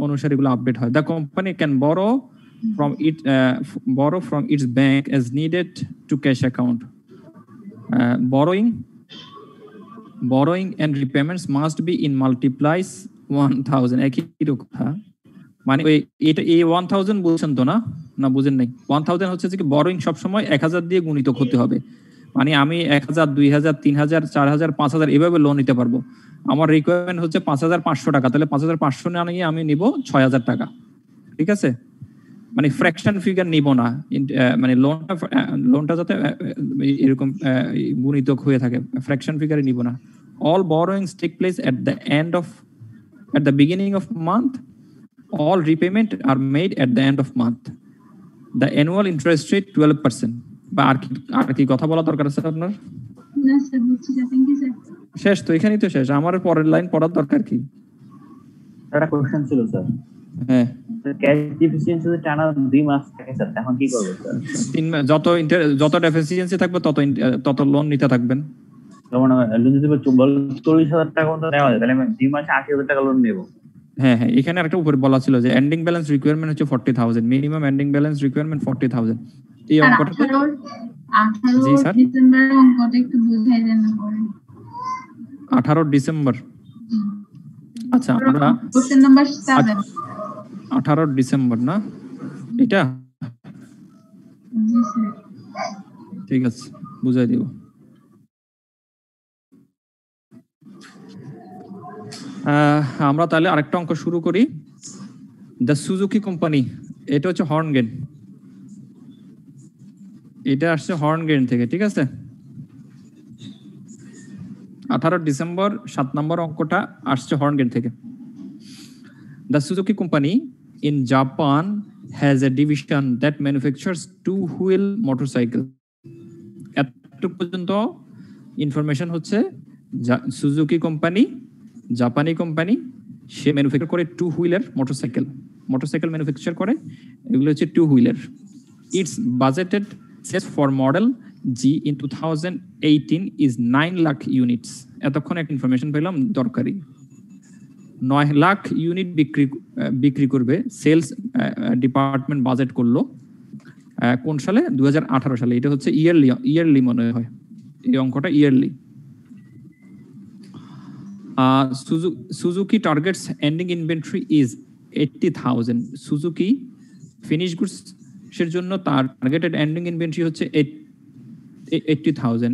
অনুসারে এগুলো আপডেট হয়। The company can borrow from its bank as needed to cash account. Borrowing and repayments must be in multiplies 1,000. একই কথা, মানে এটা এই 1,000 বুঝছেন তো না? বুঝেন নাই? 1,000 হচ্ছে যে কি borrowing সবসময় 1,000 দিয়ে গুণিত করতে হবে। মানে আমি 1,000 2,000 3,000 4,000 5,000 এভাবে লোন নিতে পারবো। আমার রিকোয়ারমেন্ট হচ্ছে 5,500 টাকা, তাহলে 5,500 না নিয়ে আমি নিব 6,000 টাকা, ঠিক আছে? মানে ফ্র্যাকশন ফিগার নিব না, মানে লোনটা যাতে এরকম গুণিত হয়ে থাকে, ফ্র্যাকশন ফিগারে নিব না। All borrowings take place at the beginning of month. All repayment are made at the end of month. The annual interest rate 12%. বা আর কি কথা বলা দরকার আছে আপনার? না স্যার, বুঝছি স্যার, থ্যাংক ইউ স্যার। শেষ তো, এখানেই তো শেষ। আমার পরের লাইন পড়ার দরকার কি? একটা কোশ্চেন ছিল স্যার। হ্যাঁ, ক্যাশ ডেফিসিয়েন্সি টানা 2 মাস থাকে স্যার, এখন কি করব স্যার? 3 মাস যত ডেফিসিয়েন্সি থাকবে তত লোন নিতে থাকবেন। যেমন লোন যদি 40,000 টাকা মতো নেওয়া যায়, তাহলে আমি 2 মাসে 80,000 টাকা লোন নেব। হ্যাঁ, এখানে আরেকটা উপরে বলা ছিল যে এন্ডিং ব্যালেন্স রিকোয়ারমেন্ট হচ্ছে 40,000, মিনিমাম এন্ডিং ব্যালেন্স রিকোয়ারমেন্ট 40,000। এই অঙ্কটা 18 ডিসেম্বর অঙ্কটা একটু বুঝাই দেন না পরে। 18 ডিসেম্বর, আচ্ছা আমরা কোশ্চেন নাম্বার 7। 18 ডিসেম্বর না এটা? জি স্যার, ঠিক আছে, বুঝাই দিব। আমরা তাহলে আরেকটা অঙ্ক শুরু করি। দ্য সুজুকি কোম্পানি, এটা হচ্ছে হর্নগেন, এটা আসছে হর্নগেন থেকে, ঠিক আছে? 18 ডিসেম্বর 7 নম্বর অঙ্কটা আসছে হর্নগেন থেকে। The Suzuki company in Japan has a division that manufactures 2-wheel motorcycle. এতটুকু পর্যন্ত ইনফরমেশন হচ্ছে সুজুকি কোম্পানি, জাপানি কোম্পানি, সে ম্যানুফ্যাকচার করে 2-wheeler মোটরসাইকেল ম্যানুফ্যাকচার করে, এগুলো হচ্ছে 2-wheeler। It's budgeted sales for model G in 2018 is 9 lakh units. এতক্ষণ একটা ইনফরমেশন পেলাম দরকারি। 9 লাখ ইউনিট বিক্রি করবে, সেলস ডিপার্টমেন্ট বাজেট করলো কোন সালে? 2018 সালে। এটা হচ্ছে ইয়ারলি মনে হয়, এই অঙ্কটা yearly. Suzuki targets ending inventory is 80,000। Suzuki finish goods এর জন্য তার টার্গেটেড এন্ডিং ইনভেন্টরি হচ্ছে 80,000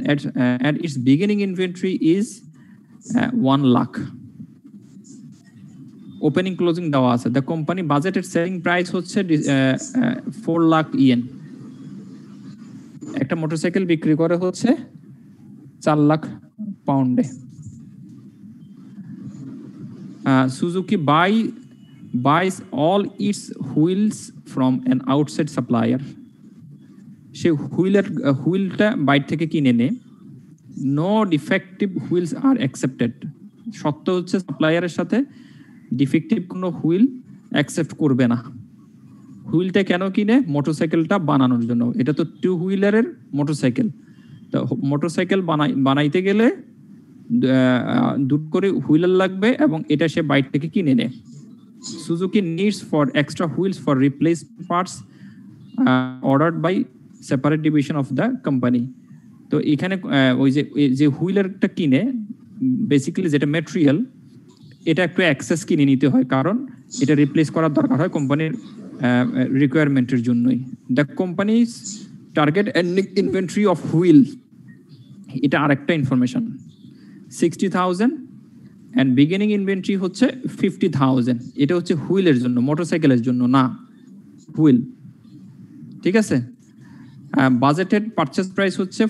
and its beginning inventory is 1 lakh. Opening closing দেওয়া আছে। The company budgeted selling price হচ্ছে 4 lakh yen। একটা মোটরসাইকেল বিক্রি করে হচ্ছে 4 lakh পাউন্ডে। Suzuki buys all its wheels from an outside supplier। সে হুইলটা বাইরে থেকে কিনে নে। নো ডিফেক্টিভ হুইলস আর অ্যাকসেপ্টেড। সত্য হচ্ছে সাপ্লায়ারের সাথে ডিফেক্টিভ কোনো হুইল অ্যাকসেপ্ট করবে না। হুইলটা কেন কিনে? মোটরসাইকেলটা বানানোর জন্য। এটা তো 2 হুইলারের মোটরসাইকেল। তো মোটরসাইকেল বানাইতে গেলে 2 করে হুইলার লাগবে এবং এটা সে বাইরে থেকে কিনে নেয়। Suzuki needs for extra wheels for replacement parts ordered by separate division of the company. তো এখানে ওই যে হুইলারটা কিনে বেসিক্যালি যেটা ম্যাটেরিয়াল, এটা একটু অ্যাক্সেস কিনে নিতে হয়, কারণ এটা রিপ্লেস করার দরকার হয় কোম্পানির রিকোয়ারমেন্টের জন্যই। The companies target inventory of wheel, এটা আরেকটা ইনফরমেশন, 60,000 অ্যান্ড বিগিনিং ইনভেন্টরি হচ্ছে 50,000। এটা হচ্ছে হুইলের জন্য, মোটরসাইকেলের জন্য না, হুইল। ঠিক আছে। বাজেটেড পারচেজ প্রাইস হচ্ছে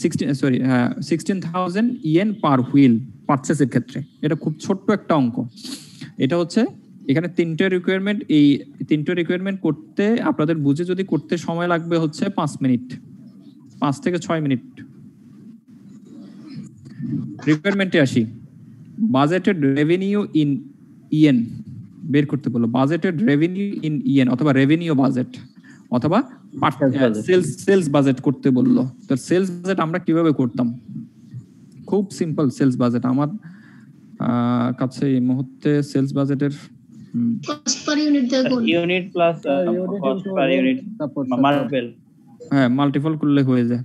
16,000 ইয়েন পার হুইল পারচেসের ক্ষেত্রে। এটা খুব ছোট্ট একটা অঙ্ক। এটা হচ্ছে এখানে 3টে রিকোয়ারমেন্ট, এই 3টে রিকোয়ারমেন্ট করতে আপনাদের বুঝে যদি করতে সময় লাগবে হচ্ছে 5 মিনিট, 5 থেকে 6 মিনিট। রিকোয়ারমেন্টে আসি। বাজেটেড রেভিনিউ ইন ইয়েন বের করতে বললো। বাজেটেড রেভিনিউ ইন ইয়েন অথবা রেভিনিউ বাজেট অথবা সেলস বাজেট করতে বললো। তো সেলস বাজেট আমরা কিভাবে করতাম? খুব সিম্পল সেলস বাজেট। আমার কাছে এই মুহূর্তে সেলস বাজেটের কস্ট পার ইউনিট দিয়ে গুণ, unit plus cost per unit multiple, হ্যাঁ মাল্টিপল করলে হয়ে যায়।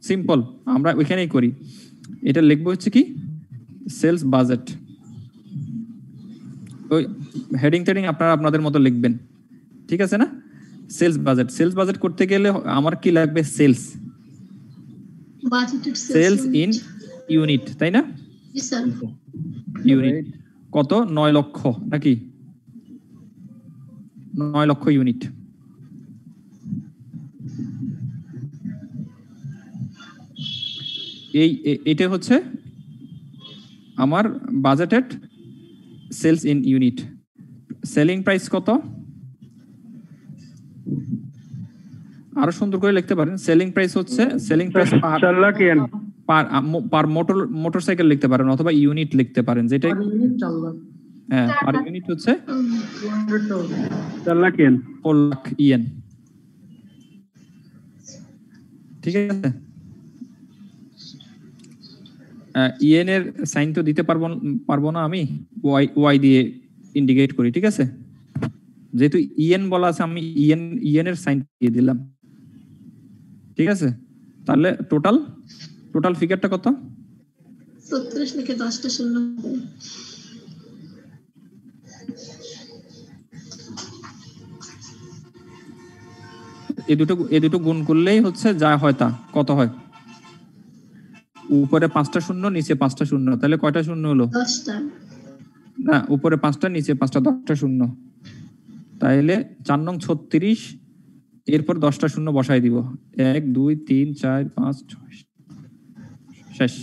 সিম্পল, আমরা ওইখানেই করি। এটা লিখবো হচ্ছে কি সেলস বাজেট। ওই হেডিং টেডিং আপনারা আপনাদের মতো লিখবেন, ঠিক আছে না? Sales budget. সেলস বাজেট করতে গেলে আমার কি লাগবে? সেলস, সেলস ইন ইউনিট, তাই না? ইউনিট কত? 9 লক্ষ নাকি? 9 লক্ষ ইউনিট। এটা হচ্ছে আমার budgeted sales in unit. Selling price কত? আরো সুন্দর করে লিখতে পারেন। সেলিং প্রাইস হচ্ছে সেলিং প্রাইস পার মোটরসাইকেল লিখতে পারেন অথবা ইউনিট লিখতে পারেন, যেটা হ্যাঁ পার ইউনিট হচ্ছে 4 লাখ ইয়েন, 4 লাখ ইয়েন। ঠিক আছে। ইয়েনের সাইন তো দিতে পারবো না আমি, ওয়াই দিয়ে ইন্ডিকেট করি, ঠিক আছে? যেহেতু ইয়েন বলা আছে আমি ইয়েনের সাইন দিয়ে দিলাম, ঠিক আছে? তাহলে টোটাল ফিগারটা কত? 37 লিখে 10টা শূন্য। এই দুটো গুণ করলেই হচ্ছে যা হয় তা কত হয়? উপরে 5টা শূন্য, নিচে 5টা শূন্য, তাহলে কয়টা শূন্য হলো? 10টা। না, উপরে 5টা, নিচে 5টা, 10টা শূন্য। তাইলে 4 নং 36, এরপর 10টা শূন্য বসাই দিব। 1 2 3 4 5 6 শেষ।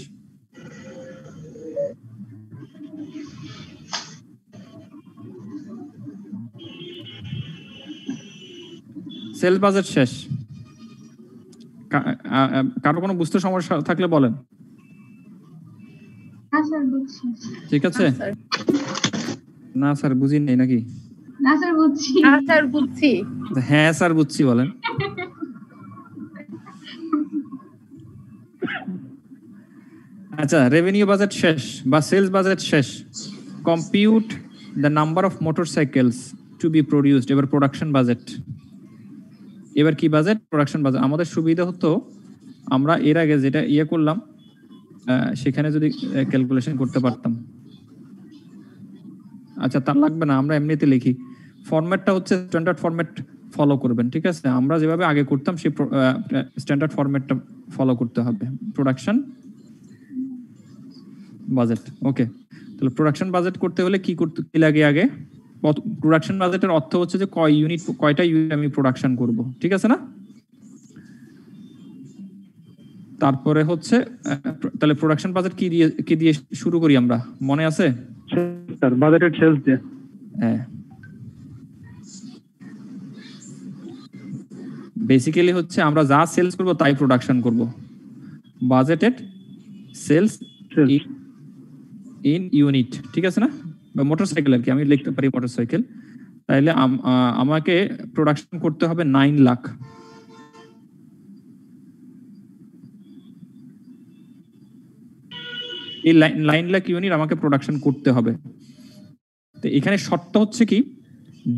সেল বাজেট শেষ। কারো কোনো বুঝতে সমস্যা থাকলে বলেন। ঠিক আছে। না স্যার বুঝি নাই নাকি? না স্যার বুঝছি। হ্যাঁ স্যার বুঝছি। হ্যাঁ স্যার বুঝছি বলেন। আচ্ছা, রেভিনিউ বাজেট শেষ বা সেলস বাজেট শেষ। Compute the number of motorcycles to be produced. এবার প্রোডাকশন বাজেট, এবার কি বাজেট? Production budget. আমাদের সুবিধা হতো আমরা এর আগে যেটা করলাম সেখানে যদি ক্যালকুলেশন করতে পারতাম। আচ্ছা, তার লাগবে না, আমরা এমনিতে লিখি। ফরম্যাটটা হচ্ছে স্ট্যান্ডার্ড ফরম্যাট ফলো করবেন, ঠিক আছে? আমরা যেভাবে আগে করতাম সেই স্ট্যান্ডার্ড ফরম্যাটটা ফলো করতে হবে। প্রোডাকশন বাজেট, ওকে। তাহলে প্রোডাকশন বাজেট করতে হলে কি লাগে? আগে প্রোডাকশন বাজেটের অর্থ হচ্ছে যে কয়টা ইউনিট আমি প্রোডাকশন করব, ঠিক আছে না? তারপরে হচ্ছে তাহলে প্রোডাকশন বাজেট কি দিয়ে শুরু করি আমরা, মনে আছে? স্যার বাজেটেড সেলস দিয়ে। হ্যাঁ, বেসিক্যালি হচ্ছে আমরা যা সেলস করব তাই প্রোডাকশন করব। বাজেটেড সেলস ইন ইউনিট, ঠিক আছে না? বা মোটরসাইকেল আর কি, আমি লিখতে পারি মোটরসাইকেল। তাইলে আমাকে প্রোডাকশন করতে হবে 9 লাখ। এই 9 লাখ ইউনিট আমাকে প্রোডাকশন করতে হবে। তো এখানে শর্ত হচ্ছে কি,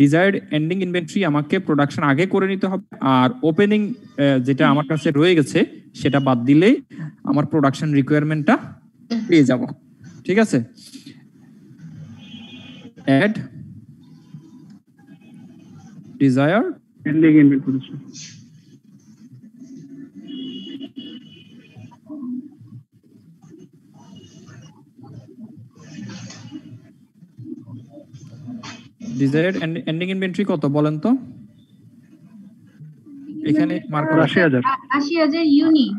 ডিজায়ার্ড এন্ডিং ইনভেন্টরি আমাকে প্রোডাকশন আগে করে নিতে হবে, আর ওপেনিং যেটা আমার কাছে রয়ে গেছে সেটা বাদ দিলেই আমার প্রোডাকশন রিকোয়ারমেন্টটা পেয়ে যাব, ঠিক আছে? Add desired ending inventory. Desired ending inventory কত বলেন তো? এখানে মার্ক ৮০,০০০ ইউনিট।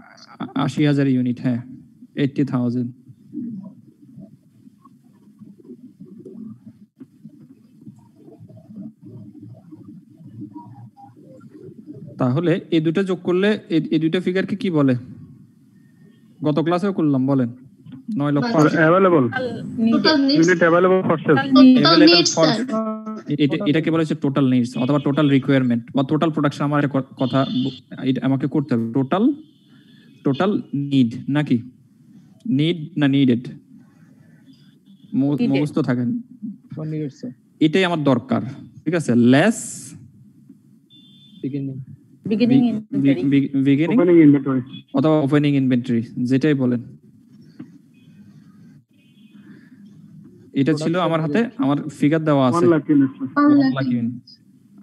৮০,০০০ ইউনিট, হ্যাঁ, 80,000। তাহলে এই দুটো যোগ করলে এই দুটো ফিগারকে কি বলে? গত ক্লাসেও করলাম, বলেন। 9 লক্ষ available unit available for sale. এটাকে বলা হচ্ছে টোটাল নিডস অথবা টোটাল রিকোয়ারমেন্ট বা টোটাল প্রোডাকশন। আমার একটা কথা আমাকে করতে হবে, টোটাল নিড নাকি নিড না নিডেড, মুখস্থ থাকেন, এটাই আমার দরকার, ঠিক আছে? লেস বিগিনিং অথবা ওপেনিং ইনভেন্টরি, যেটাই বলেন। এটা ছিল আমার হাতে, আমার ফিগার দেওয়া আছে 1 লাখ ইউনিট।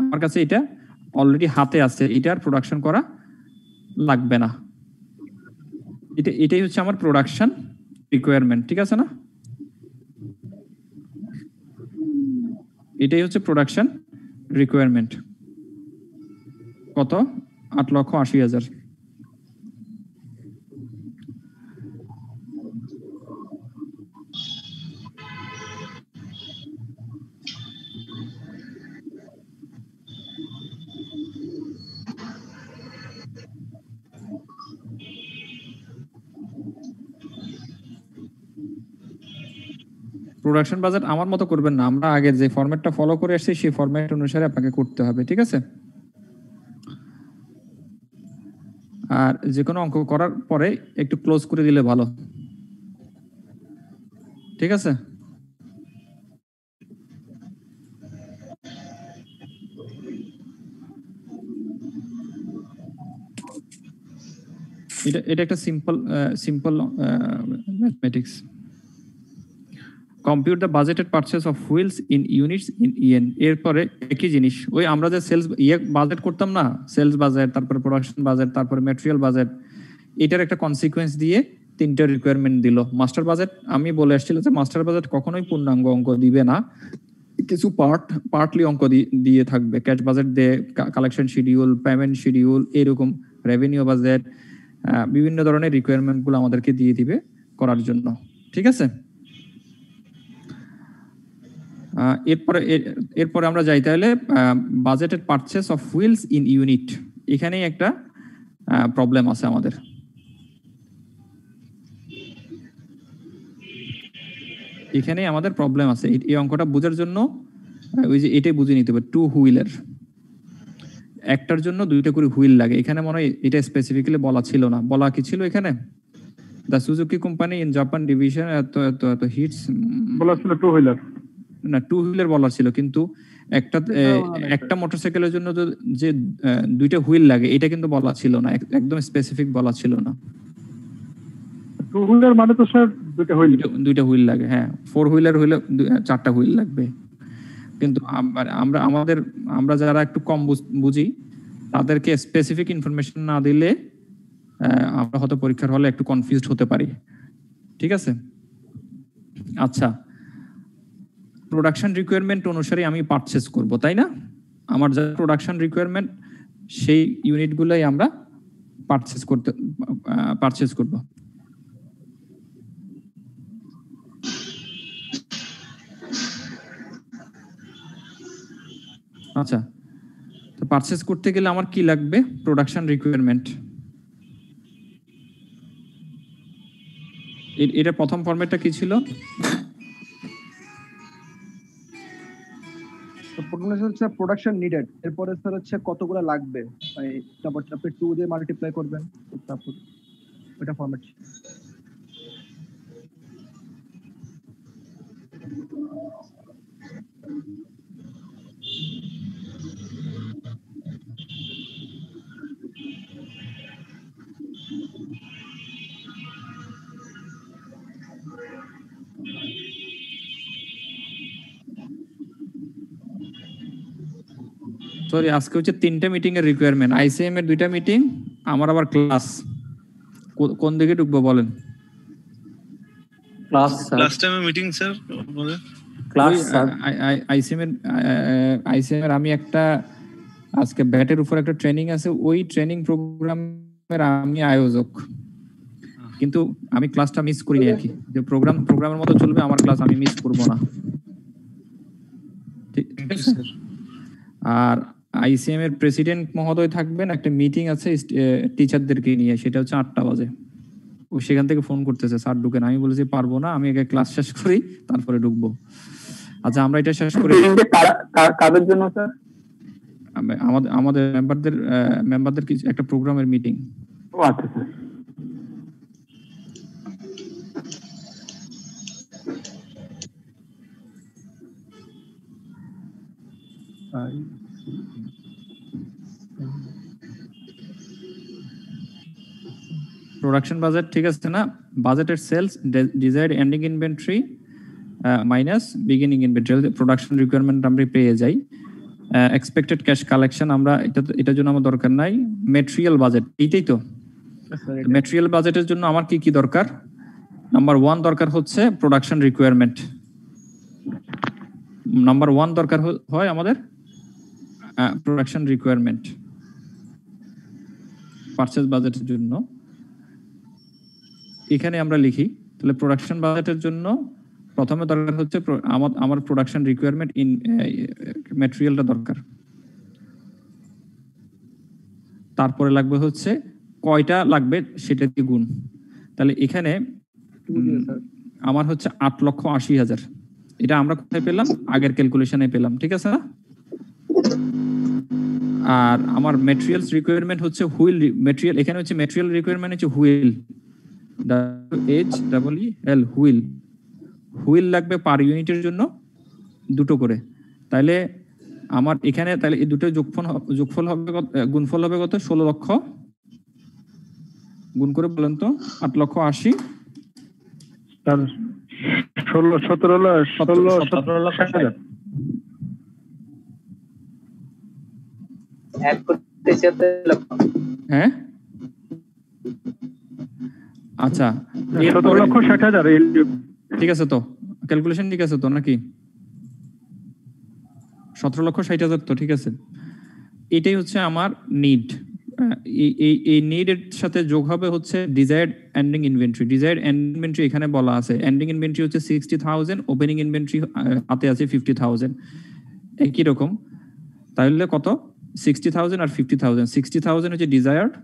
আমার কাছে এটা অলরেডি হাতে আছে, এটার প্রোডাকশন করা লাগবে না। এটাই হচ্ছে আমার প্রোডাকশন রিকোয়ারমেন্ট, ঠিক আছে না? এটাই হচ্ছে প্রোডাকশন রিকোয়ারমেন্ট। কত? 8,80,000। প্রোডাকশন বাজেট আমার মতো করবেন না, আমরা আগে যে ফরম্যাটটা ফলো করে আসছি সেই ফরম্যাট অনুসারে আপনাকে করতে হবে, ঠিক আছে? আর যে কোনো অঙ্ক করার পরে একটু ক্লোজ করে দিলে ভালো, ঠিক আছে? এটা একটা simple mathematics. Compute the budgeted purchase of wheels in units in yen. এরপরে একই জিনিস, ওই আমরা যে সেলস বাজেট করতাম না, সেলস বাজেট, তারপরে প্রোডাকশন বাজেট, তারপরে ম্যাটেরিয়াল বাজেট, এটার একটা কনসিকুয়েন্স দিয়ে 3টা রিকোয়ারমেন্ট দিল। মাস্টার বাজেট আমি বলে আসছিল যে মাস্টার বাজেট কখনোই পূর্ণাঙ্গ অঙ্ক দিবে না, কিছু পার্টলি অঙ্ক দিয়ে থাকবে। ক্যাশ বাজেট দিয়ে কালেকশন শিডিউল, পেমেন্ট শিডিউল, এরকম রেভিনিউ বাজেট, বিভিন্ন ধরনের রিকোয়ারমেন্ট গুলো আমাদেরকে দিয়ে দিবে করার জন্য, ঠিক আছে? এরপরে আমরা যাই তাহলে budgeted purchase of wheels in unit. এখানেই একটা প্রবলেম আছে আমাদের। এখানেই আমাদের প্রবলেম আছে। এই অঙ্কটা বোঝার জন্য ওই যে এটাই বুঝে নিতে হবে, 2 হুইলের একটার জন্য 2টা করে হুইল লাগে। এখানে মনে হয় এটা স্পেসিফিক্যালি বলা ছিল না, বলা কি ছিল এখানে? The Suzuki company in Japan division এত হিটস বলা ছিল টু হুইলার, না টু হুইলার বলা ছিল, কিন্তু একটা মোটরসাইকেলের জন্য যে দুইটা হুইল লাগে এটা কিন্তু বলা ছিল না, একদম স্পেসিফিক বলা ছিল না। টু হুইলার মানে তো স্যার দুইটা হুইল লাগে, হ্যাঁ 4 হুইলার হইলে 4টা হুইল লাগবে। কিন্তু আমরা যারা একটু কম বুঝি তাদেরকে স্পেসিফিক ইনফরমেশন না দিলে আমরা হয়তো পরীক্ষার হলে একটু কনফিউজড হতে পারি। ঠিক আছে, আচ্ছা প্রোডাকশন রিকোয়ারমেন্ট অনুসারে আমি পারচেজ করব, তাই না? আমার যা প্রোডাকশন রিকোয়ারমেন্ট সেই ইউনিটগুলোই আমরা পারচেজ করব। আচ্ছা, তো পারচেজ করতে গেলে আমার কি লাগবে? Production requirement. এটা প্রথম ফরম্যাটটা কি ছিল? হচ্ছে প্রোডাকশন নিডেড, এরপরে স্যার হচ্ছে কতগুলো লাগবে, তারপর আপনি 2 দিয়ে মাল্টিপ্লাই করবেন, তারপর ওটা ফরম্যাট। সরি, আজকে হচ্ছে 3টা মিটিং এর রিকোয়ারমেন্ট, আইসিএম এর 2টা মিটিং, আমার আবার ক্লাস। কোন দিকে ঢুকবো বলেন? ক্লাস টাইমে মিটিং স্যার বলেন। ক্লাস আইসিএম এর আমি একটা আজকে ব্যাটের উপর একটা ট্রেনিং আছে, ওই ট্রেনিং প্রোগ্রামের আমি আয়োজক, কিন্তু আমি ক্লাসটা মিস করিনি আর কি। যে প্রোগ্রামের মতো চলবে, আমার ক্লাস আমি মিস করব না। ঠিক আছে। আর আইসিএম এর প্রেসিডেন্ট মহোদয় থাকবেন, একটা মিটিং আছে টিচারদেরকে নিয়ে, সেটা হচ্ছে 8টা বাজে। ও সেখান থেকে ফোন করতেছে, স্যার ঢুকেন। আমি বলেছি পারবো না, আমি আগে ক্লাস শেষ করি তারপরে ঢুকবো। আচ্ছা, আমরা এটা শেষ করি। কাদের জন্য স্যার? আমাদের মেম্বারদের কিছু একটা প্রোগ্রামের মিটিং। ও আচ্ছা স্যার। প্রোডাকশন বাজেট ঠিক আছে না? বাজেটের sales, desired ending inventory minus beginning inventory, production requirement আমরা পেয়ে যাই। এক্সপেক্টেড ক্যাশ কালেকশন আমরা এটার জন্য আমার দরকার নাই। ম্যাটেরিয়াল বাজেট, এইটাই তো। ম্যাটেরিয়াল বাজেটের জন্য আমার কি কি দরকার? নাম্বার 1 দরকার হচ্ছে প্রোডাকশন রিকোয়ারমেন্ট। নাম্বার 1 দরকার হয় আমাদের প্রোডাকশন রিকোয়ারমেন্ট পারচেজ বাজেটের জন্য। এখানে আমরা লিখি তাহলে প্রোডাকশন বাজেটের জন্য প্রথমে দরকার হচ্ছে আমার প্রোডাকশন রিকোয়ারমেন্ট ইন ম্যাটেরিয়ালটা দরকার। তারপরে লাগবে হচ্ছে কয়টা লাগবে সেটা দিয়ে গুণ। তাহলে এখানে আমার হচ্ছে 8,80,000। এটা আমরা কোথায় পেলাম? আগের ক্যালকুলেশনে পেলাম, ঠিক আছে না? আর আমার ম্যাটেরিয়ালস রিকোয়ারমেন্ট হচ্ছে হুইল ম্যাটেরিয়াল। এখানে হচ্ছে ম্যাটেরিয়াল রিকোয়ারমেন্ট হচ্ছে হুইল, WHEEL হুইল। হুইল লাগবে পার ইউনিটের জন্য 2টো করে। তাহলে আমার এখানে তাহলে এই দুটো যোগফল হবে কত, গুণফল হবে কত? 16 লক্ষ। গুণ করে বলেন তো, 8,80,000 17 লক্ষ। হ্যাঁ আচ্ছা, 17,60,000। ঠিক আছে তো, ক্যালকুলেশন ঠিক আছে তো নাকি? 17,60,000 তো ঠিক আছে। এটাই হচ্ছে আমার নিড। এই নিডের সাথে যোগ হবে হচ্ছে desired ending inventory. Desired ending inventory এখানে বলা আছে, এন্ডিং ইনভেন্টরি হচ্ছে 60,000, ওপেনিং ইনভেন্টরি হাতে আছে 50,000। একই রকম, তাহলে কত? 60,000 আর 50,000। 60,000 হচ্ছে ডিজায়ার্ড,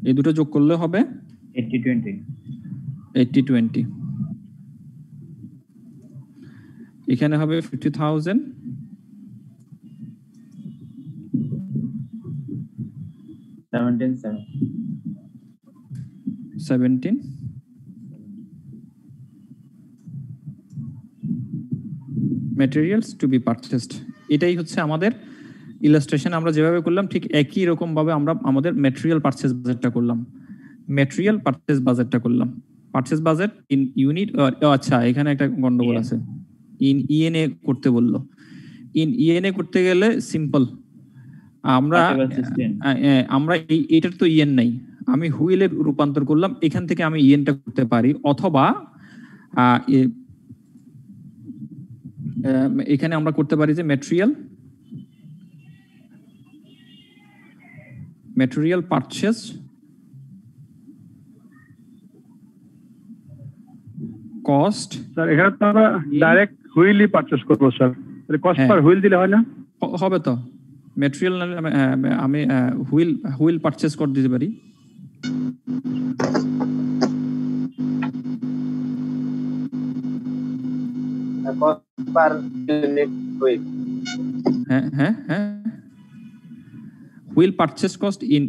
এই দুটো যোগ করলে হবে 80-20। এখানে হবে 50,000 17,700 17 materials to be purchased। এটাই হচ্ছে আমাদের ইলাস্ট্রেশন আমরা যেভাবে করলাম ঠিক একই রকম ভাবে আমরা আমাদের ম্যাটেরিয়াল পারচেজ বাজেটটা করলাম। ম্যাটেরিয়াল পারচেজ বাজেটটা করলাম। পারচেজ বাজেট ইন ইউনিট, আচ্ছা এখানে একটা গন্ডগোল আছে, ইন ইএনএ করতে বললো। ইন ইএনএ করতে গেলে সিম্পল, আমরা এইটার তো ইএন নাই, আমি হুইলে রূপান্তর করলাম, এখান থেকে আমি ইএনটা করতে পারি, অথবা এখানে আমরা করতে পারি যে ম্যাটেরিয়াল পারচেজ কস্ট। স্যার এখানে তো আমরা ডাইরেক্ট হুইলই পারচেজ করব স্যার, তাহলে কস্ট পার হুইল দিলে হয় না? হবে তো, ম্যাটেরিয়াল আমি হুইল পারচেজ করে দিতে পারি। Wheel purchase cost in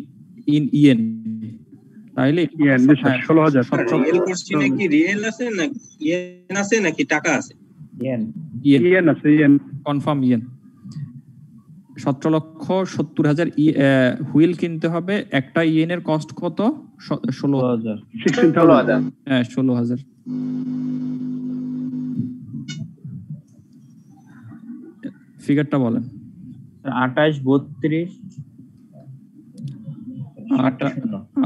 yen, তাইলে ইএন 16000। রিয়েল কোশ্চেনে কি রিয়েল আছে নাকি ইএন আছে নাকি টাকা আছে? ইএন আছে, ইএন কনফার্ম ইএন। 17,70,000 হুইল কিনতে হবে। একটা ইএন এর কস্ট কত? 16,000। 16,000। ফিগারটা বলেন। 28 32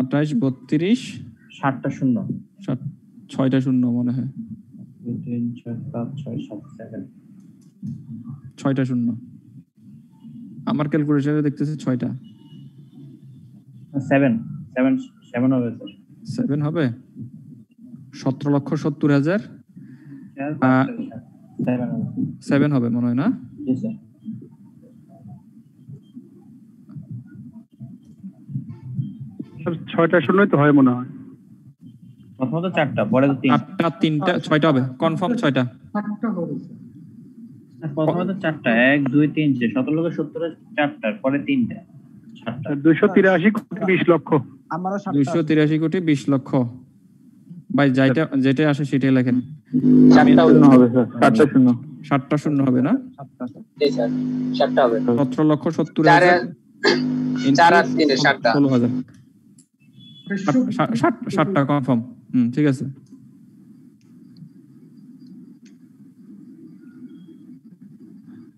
28 32 7টা শূন্য, 6টা শূন্য মনে হয়, 2 3 4 5 6 7 7 6টা শূন্য। আমার ক্যালকুলেটরে দেখতেছে 6টা। 7 হবে স্যার, 7 হবে। 17,70,000 7 হবে মনে হয় না? জি স্যার। স্যার 6টা শূন্যই তো হয় মনে হয়। প্রথমত 4টা, পরে 3টা 3টা 6টা হবে, কনফার্ম 6টা। 7টা হবে স্যার। প্রথমত 4টা, 1 2 3 17,70,000 4টার পরে 3টা 7টা। 283 কোটি 20 লক্ষ। আমারও 283 কোটি 20 লক্ষ। ভাই যেটা আসে সেটাই লেখেন। 7টা শূন্য হবে স্যার, 7টা শূন্য। 7টা শূন্য হবে না? 7টা জি স্যার, 7টা হবে। 17,70,000 4 আর 3 এর 7টা 16,000। 7টা কনফার্ম। ঠিক আছে।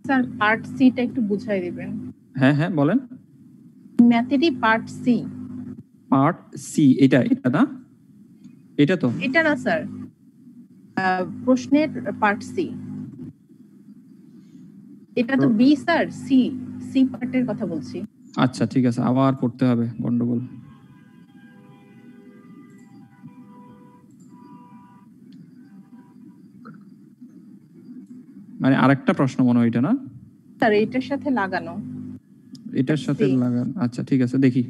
স্যার পার্ট সিটা একটু বুঝাই দিবেন। হ্যাঁ বলেন। ম্যাথেরই পার্ট সি। পার্ট সি এটা না? এটা তো এটা না স্যার, প্রশ্নের পার্ট সি। এটা তো বি স্যার, সি পার্টের কথা বলছি। আচ্ছা ঠিক আছে, আবার পড়তে হবে, গন্ডগোল। মানে আরেকটা প্রশ্ন মনে হয় এটা না স্যার? এটার সাথে লাগানো, এটার সাথে লাগানো। আচ্ছা ঠিক আছে, দেখি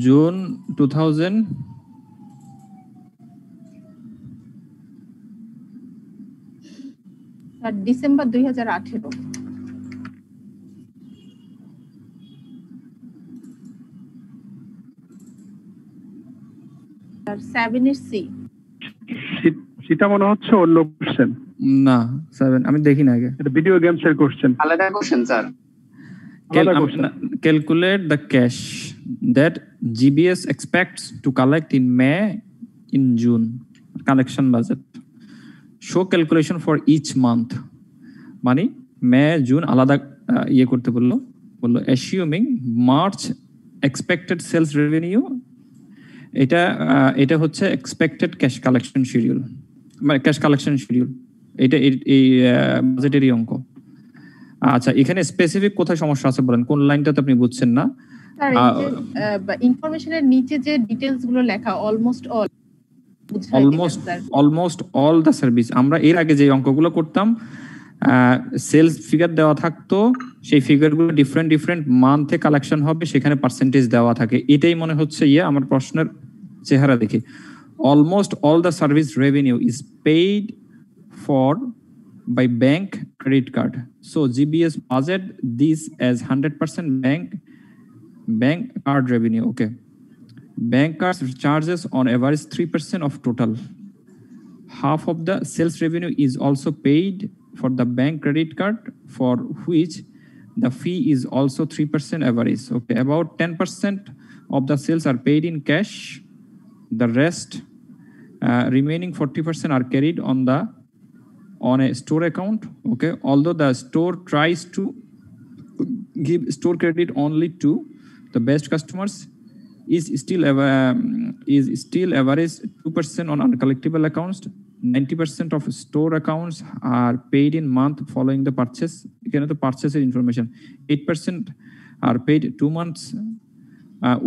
জুন 2000 স্যার ডিসেম্বর 2018। স্যার 7 এর সি। সেটা মনে হচ্ছে অন্য কোশ্চেন। না 7 আমি দেখি না আগে। এটা ভিডিও গেমস এর কোশ্চেন। আলাদা question sir. Calculate the cash that GBS expects to collect in May in June. Collection budget. Show calculation for each month. মানে মে জুন আলাদা ইয়ে করতে বললো assuming March expected sales revenue, এটা হচ্ছে expected cash collection schedule, মানে cash collection schedule, এটা এই বাজেটেরই অঙ্ক। আচ্ছা এখানে স্পেসিফিক কোথায় সমস্যা আছে বলেন, কোন লাইনটাতে আপনি বুঝছেন না? স্যার ইনফরমেশনের নিচে যে ডিটেইলস গুলো লেখা অলমোস্ট অল দ্য সার্ভিস। আমরা এর আগে যে অঙ্কগুলো করতাম সেলস ফিগার দেওয়া থাকতো, সেই ফিগারগুলো ডিফারেন্ট মান্থে কালেকশন হবে, সেখানে পার্সেন্টেজ দেওয়া থাকে। এটাই মনে হচ্ছে আমার প্রশ্নের চেহারা দেখে। Almost all the service revenue is paid by bank credit card. So GBS budget this as 100% bank card revenue. Okay. Bank cards charges on average 3% of total. Half of the sales revenue is also paid for the bank credit card, for which the fee is also 3% average. Okay, about 10% of the sales are paid in cash. The rest, remaining 40% are carried on a store account. Okay, although the store tries to give store credit only to the best customers, is still average 2% on uncollectible accounts. 90% of store accounts are paid in month following the purchase. Ekhane to purchase information. 8% are paid 2 months.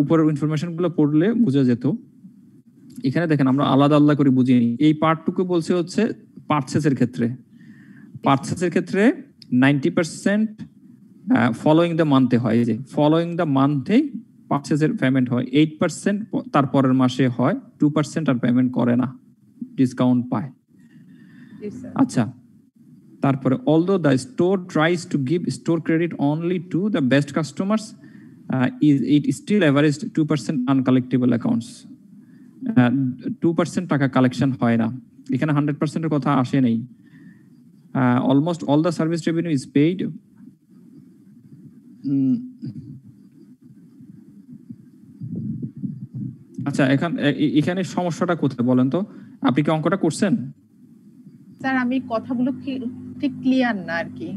উপরের information গুলো পড়লে বোঝা যেত। এখানে দেখেন আমরা আলাদা আলাদা করে বুঝিয়ে নিই। এই পার্টটুকু বলছে হচ্ছে পারচেসের ক্ষেত্রে 90% ফলোইং দ্য মান্থে হয়, যে ফলোইং দ্য মান্থে পারচেসের পেমেন্ট হয়। 8% তারপরের মাসে হয়, 2% আর পেমেন্ট করে না, ডিসকাউন্ট পায়। আচ্ছা, তারপরে although the store tries to give store credit only to the best customers, it still averaged 2% uncollectible accounts. 2% টাকা কালেকশন হয় না, এখানে 100% এর কথা আসে নেই। Almost all the service revenue is paid আচ্ছা, এখানে সমস্যাটা কোথায় বলেন তো? আপনি কি অঙ্কটা করছেন? স্যার আমি কথাগুলো ঠিক ক্লিয়ার না আর কি।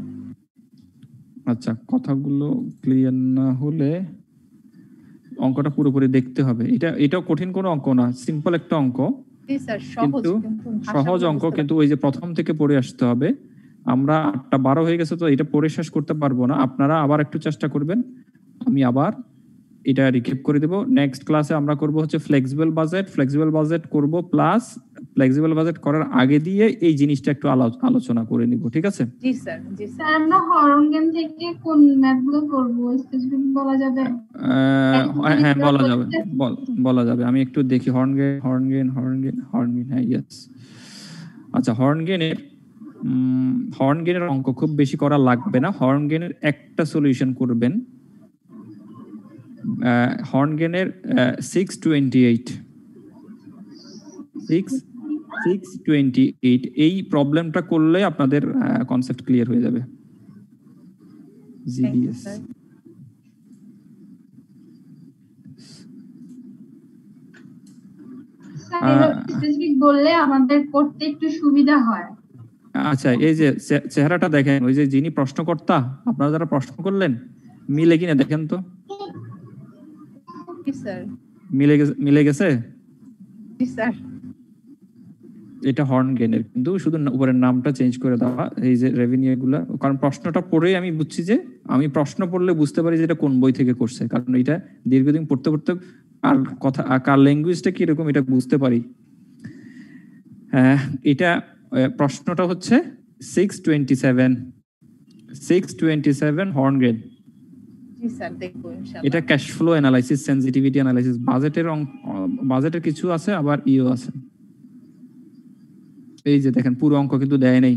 আচ্ছা, কথাগুলো ক্লিয়ার না হলে অঙ্কটা পুরোপুরি দেখতে হবে। এটাও কঠিন কোনো অঙ্ক না, সিম্পল একটা অঙ্ক। জি স্যার, সহজ অঙ্ক, কিন্তু ওই যে প্রথম থেকে পড়ে আসতে হবে। আমরা 8:12 হয়ে গেছে, তো এটা পড়ে শেষ করতে পারবো না। আপনারা আবার একটু চেষ্টা করবেন, আমি আবার এটা রিক্যাপ করে দেব। নেক্সট ক্লাসে আমরা করব হচ্ছে ফ্লেক্সিবল বাজেট করব, প্লাস ফ্লেক্সিবল বাজেট করার আগে দিয়ে এই জিনিসটা একটু আলোচনা করে নিব, ঠিক আছে? জি স্যার। জি স্যার, আমরা হরনগেন থেকে কোন ম্যাথগুলো করব স্পেসিফিক বলা যাবে? হ্যাঁ বলা যাবে। আমি একটু দেখি হর্নগেন, হ্যাঁ ইয়েস। আচ্ছা, হর্নগেনের অঙ্ক খুব বেশি করা লাগবে না। হর্নগেনের একটা সলিউশন করবেন, হর্নগেনের 628 এই প্রবলেমটা করলে আপনাদের কনসেপ্ট ক্লিয়ার হয়ে যাবে। জিবিএস স্পেসিফিক বললে আমাদের করতে একটু সুবিধা হয়। আচ্ছা, এই যে চেহারাটা দেখেন, ওই যে যিনি প্রশ্নকর্তা, আপনারা যারা প্রশ্ন করলেন মিলে কিনা দেখেন তো। মিলে গেছে? এটা হর্নগেনের, কিন্তু শুধু উপরের নামটা চেঞ্জ করে দেওয়া, এই যে রেভিনিউ গুলা। কারণ প্রশ্নটা পড়েই আমি বুঝছি যে, আমি প্রশ্ন পড়লে বুঝতে পারি যে এটা কোন বই থেকে করছে, কারণ এটা দীর্ঘদিন পড়তে আর কথা কার ল্যাঙ্গুয়েজটা কিরকম এটা বুঝতে পারি। এটা প্রশ্নটা হচ্ছে 627 হর্নগেন। এটা cash flow analysis, sensitivity analysis, বাজেটের কিছু আছে, আবার ইও আছে। এই যে দেখেন, পুরো অঙ্ক কিন্তু দেয় নেই।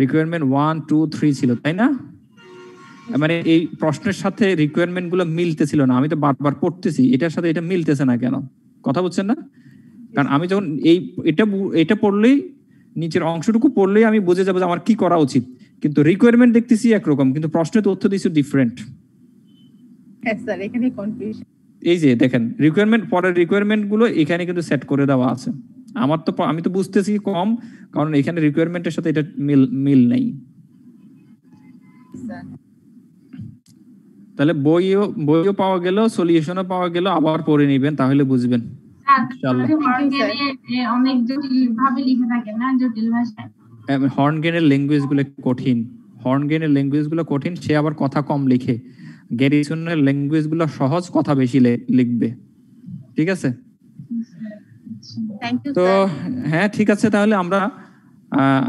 রিকোয়ারমেন্ট 1 2 3 ছিল, তাই না? মানে এই প্রশ্নের সাথে রিকোয়ারমেন্ট গুলো মিলতেছিল না। আমি তো বারবার পড়তেছি, এটার সাথে এটা মিলতেছে না কেন, কথা বুঝছেন না? কারণ আমি যখন এটা পড়লেই, নিচের অংশটুকু পড়লেই আমি বুঝে যাবো যে আমার কি করা উচিত, কিন্তু রিকোয়ারমেন্ট দেখতেছি একরকম, কিন্তু প্রশ্নের তথ্য দিচ্ছি ডিফারেন্ট। এই যে দেখেন, পরের রিকোয়ারমেন্ট গুলো এখানে কিন্তু সেট করে দেওয়া আছে। আমি তো বুঝতেছি কম, কারণ এখানে রিকোয়ারমেন্টের সাথে এটা মিল নেই। তাহলে বইও পাওয়া গেল, সলিউশনও পাওয়া গেল, আবার পড়ে নিবেন, তাহলে বুঝবেন অনেক জটিল ভাবে লিখে থাকে না, জটিল ভাষায়। হর্নগেনের ল্যাঙ্গুয়েজ গুলো কঠিন, সে আবার কথা কম লিখে। গ্যারিসনের ল্যাঙ্গুয়েজ গুলো সহজ, কথা বেশি লিখবে, ঠিক আছে? তো হ্যাঁ, ঠিক আছে, তাহলে আমরা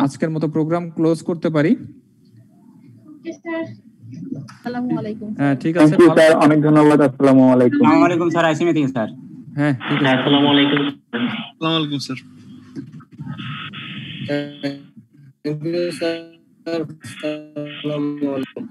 আজকের মতো প্রোগ্রাম ক্লোজ করতে পারি। হ্যাঁ, ঠিক আছে, অনেক ধন্যবাদ। আসসালামু আলাইকুম স্যার। আসিমে থেকে স্যার। হ্যাঁ, ঠিক আছে, আসসালামু আলাইকুম স্যার। Thank you sir. আসসালামু আলাইকুম।